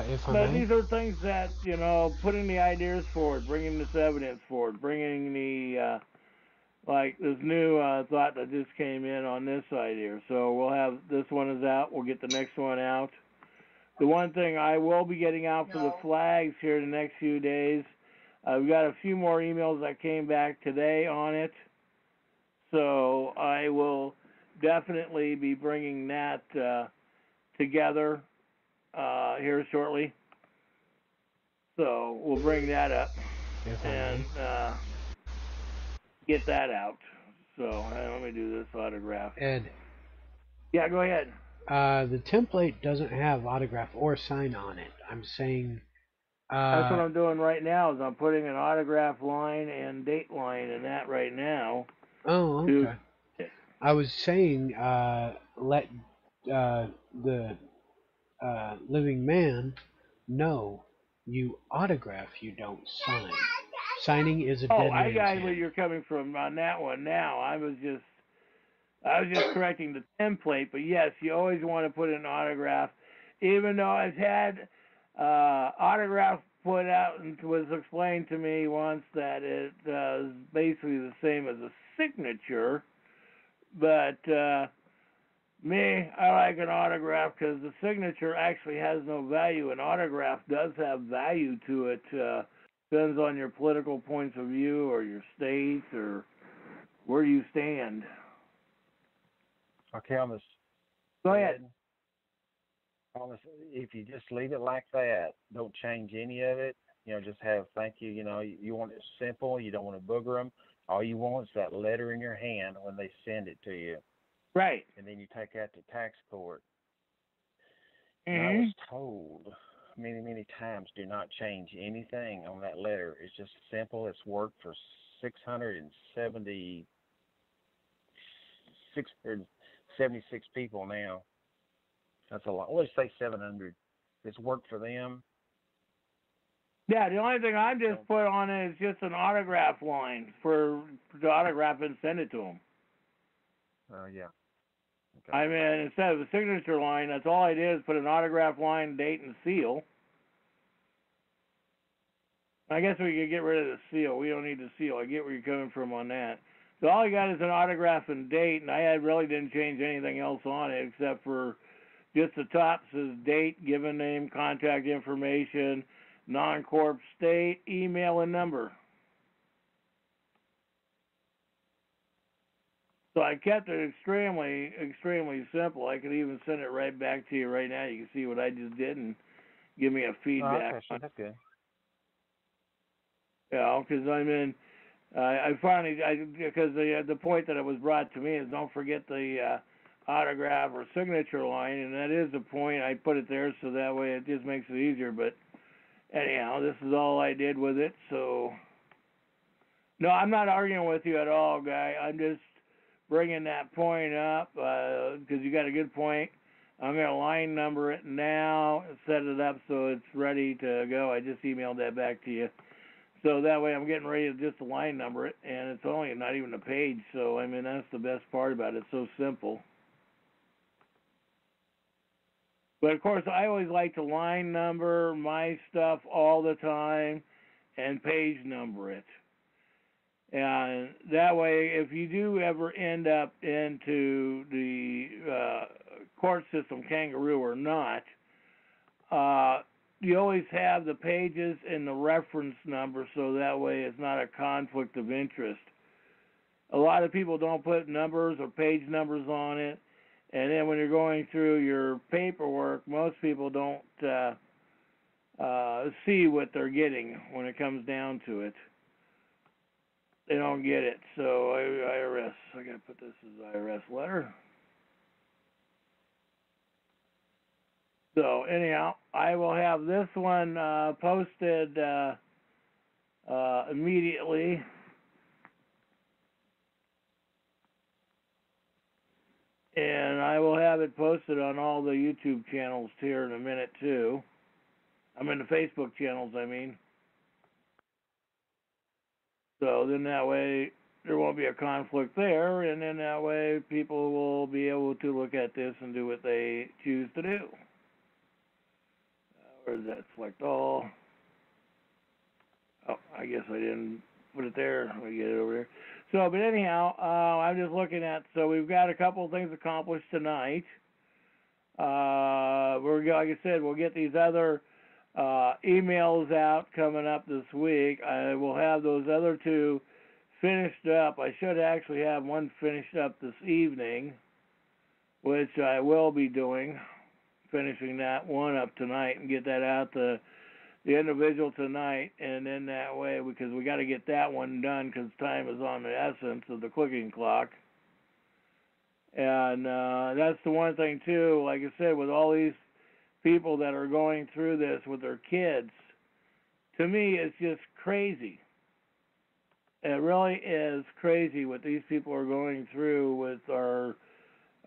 If I but may, these are things that, you know, putting the ideas forward, bringing this evidence forward, bringing the, like this new thought that just came in on this side here. So we'll have, this one is out, we'll get the next one out. The one thing I will be getting out for the flags here in the next few days, we've got a few more emails that came back today on it. So I will definitely be bringing that together here shortly. So we'll bring that up if I and may. get that out. So let me do this autograph. Ed, Yeah, go ahead. the template doesn't have autograph or sign on it. I'm saying. That's what I'm doing right now. Is I'm putting an autograph line and date line in that right now. Oh, okay. I was saying, let the living man know you autograph, you don't sign. Signing is a dead Oh, I man's got hand. where you're coming from on that one now. I was just correcting the template, but yes, you always want to put an autograph, even though I've had autograph put out and was explained to me once that it is basically the same as a signature, but me, I like an autograph because the signature actually has no value. An autograph does have value to it. Depends on your political points of view or your state or where you stand. Okay, Thomas. Go ahead. Thomas, if you just leave it like that, don't change any of it. You know, just have thank you. You know, you want it simple. You don't want to booger them. All you want is that letter in your hand when they send it to you. Right. And then you take that to tax court. Mm-hmm. And I was told many times, do not change anything on that letter. It's just simple. It's worked for 676 people now. That's a lot. Let's say 700. It's worked for them. Yeah, the only thing I just put on it is just an autograph line for the autograph and send it to them. Yeah. Okay. I mean, instead of a signature line, that's all I did is put an autograph line, date, and seal. I guess we could get rid of the seal. We don't need the seal. I get where you're coming from on that. So all I got is an autograph and date, and I really didn't change anything else on it except for just the top says date, given name, contact information, non-corp state, email, and number. So I kept it extremely simple. I could even send it right back to you right now. You can see what I just did and give me a feedback. Oh, okay, that's good. Yeah, because I mean, I finally, because the point that it was brought to me is don't forget the autograph or signature line, and that is the point. I put it there so that way it just makes it easier. But anyhow, this is all I did with it. So No, I'm not arguing with you at all, Guy. I'm just bringing that point up because you got a good point. I'm going to line number it now, set it up so it's ready to go. I just emailed that back to you. So that way I'm getting ready to just line number it, and it's only not even a page. So, I mean, that's the best part about it. It's so simple. But, of course, I always like to line number my stuff all the time and page number it. And that way, if you do ever end up into the court system, kangaroo or not, you always have the pages and the reference number, so that way it's not a conflict of interest. A lot of people don't put numbers or page numbers on it, and then when you're going through your paperwork, most people don't see what they're getting when it comes down to it. They don't get it. So IRS, I gotta put this as IRS letter. So anyhow, I will have this one posted immediately. And I will have it posted on all the YouTube channels here in a minute too. I'm in the Facebook channels, I mean. So then that way there won't be a conflict there, and then that way people will be able to look at this and do what they choose to do. Where is that? Select all. Oh, I guess I didn't put it there. Let me get it over there. So, but anyhow, I'm just looking at, so we've got a couple of things accomplished tonight. Like I said, we'll get these other emails out coming up this week. I will have those other two finished up. I should actually have one finished up this evening, which I will be doing, finishing that one up tonight and get that out to the individual tonight, and then that way, because we got to get that one done because time is on the essence of the clicking clock. And that's the one thing too, like I said, with all these people that are going through this with their kids, to me it's just crazy. It really is crazy what these people are going through with our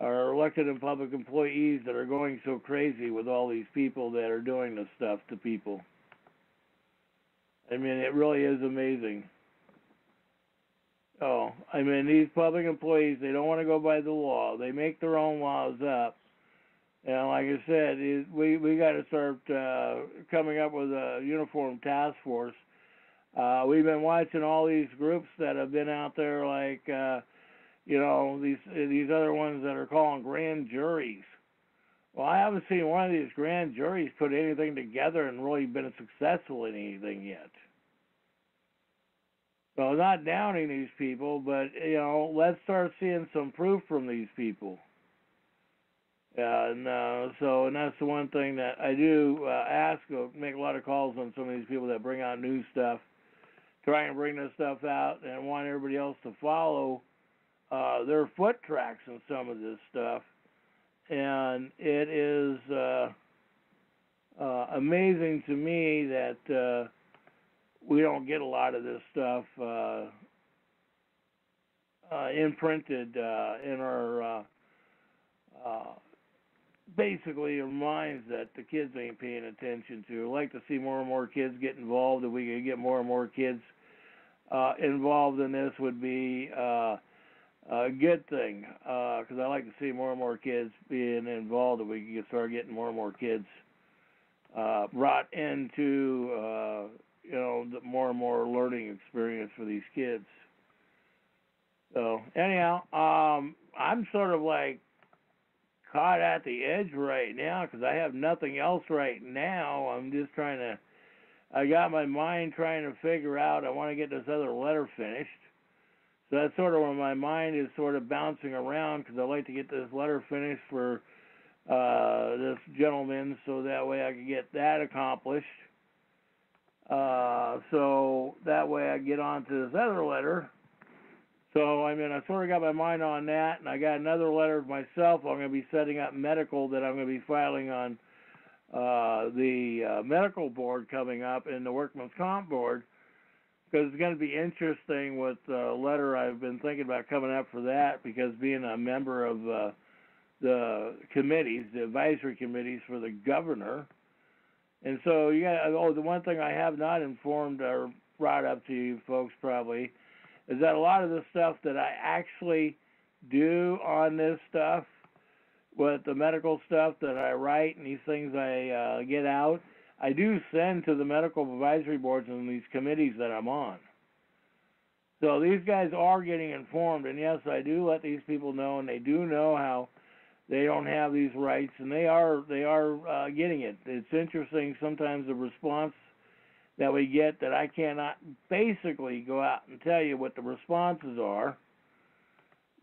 elected and public employees that are going so crazy with all these people that are doing this stuff to people. I mean, it really is amazing. Oh, I mean, these public employees, they don't want to go by the law. They make their own laws up. And like I said, we got to start coming up with a uniform task force. We've been watching all these groups that have been out there, like these other ones that are calling grand juries. Well, I haven't seen one of these grand juries put anything together and really been successful in anything yet. So not downing these people, but let's start seeing some proof from these people. And that's the one thing that I do ask, make a lot of calls on some of these people that bring out new stuff, try and bring this stuff out and want everybody else to follow their foot tracks in some of this stuff. And it is amazing to me that we don't get a lot of this stuff imprinted in our basically our minds that the kids ain't paying attention to. I'd like to see more and more kids get involved. If we could get more and more kids involved in this would be a good thing, because I like to see more and more kids being involved. If we could start getting more and more kids brought into the more and more learning experience for these kids. So anyhow, I'm sort of like caught at the edge right now because I have nothing else right now. I'm just I got my mind trying to figure out, I want to get this other letter finished. So that's sort of where my mind is sort of bouncing around, because I like to get this letter finished for this gentleman so that way I can get that accomplished. So that way I get on to this other letter. So, I mean, I sort of got my mind on that, and I got another letter of myself. I'm going to be setting up medical that I'm going to be filing on the medical board coming up and the Workman's Comp board. because it's going to be interesting with the letter I've been thinking about coming up for that, because being a member of the committees, the advisory committees for the governor. And so the one thing I have not informed or brought up to you folks probably is that a lot of the stuff that I actually do on this stuff, with the medical stuff that I write and these things I get out, I do send to the medical advisory boards and these committees that I'm on. So these guys are getting informed, and yes, I do let these people know, and they do know how they don't have these rights, and they are getting it. It's interesting sometimes the response that we get, that I cannot basically go out and tell you what the responses are,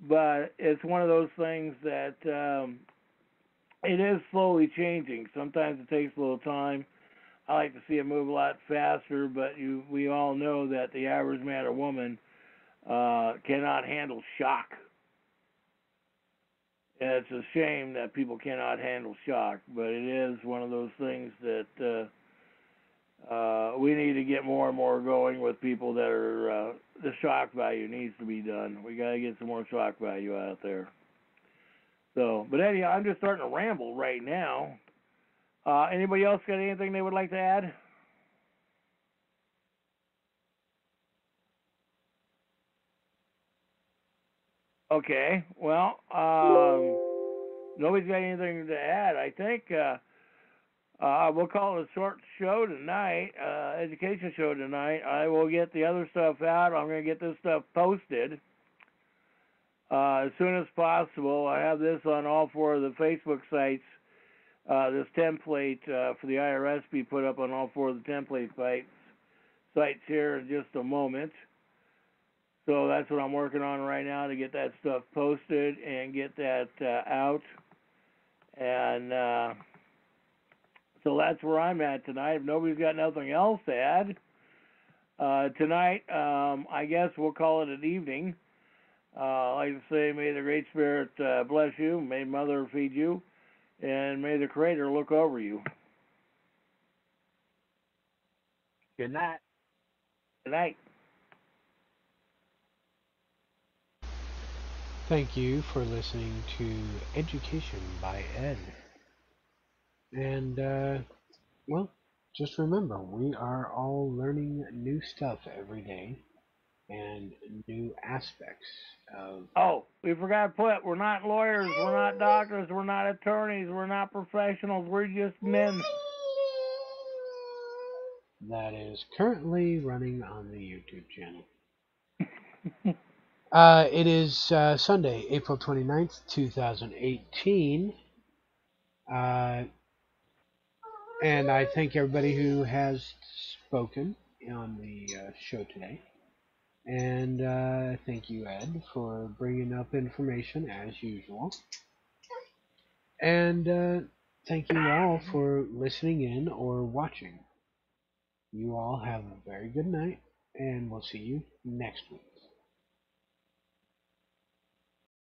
but it's one of those things that it is slowly changing. Sometimes it takes a little time. I like to see it move a lot faster, but we all know that the average man or woman cannot handle shock. And it's a shame that people cannot handle shock, but it is one of those things that we need to get more and more going with people that are, the shock value needs to be done. We got to get some more shock value out there. So, but anyhow, I'm just starting to ramble right now. Anybody else got anything they would like to add? Okay, well, nobody's got anything to add. I think we'll call it a short show tonight, education show tonight. I will get the other stuff out. I'm going to get this stuff posted as soon as possible. I have this on all 4 of the Facebook sites. This template for the IRS be put up on all 4 of the template sites here in just a moment. So that's what I'm working on right now, to get that stuff posted and get that out. And so that's where I'm at tonight. If nobody's got nothing else to add, tonight, I guess we'll call it an evening. Like to say, may the Great Spirit bless you, may Mother feed you, and may the Creator look over you. Good night. Good night. Thank you for listening to Education by Ed. And, well, just remember, we are all learning new stuff every day and new aspects of... Oh, we forgot to put, we're not lawyers, we're not doctors, we're not attorneys, we're not professionals, we're just men. That is currently running on the YouTube channel. It is Sunday, April 29th, 2018. And I thank everybody who has spoken on the show today. And thank you, Ed, for bringing up information as usual. And thank you all for listening in or watching. You all have a very good night, and we'll see you next week.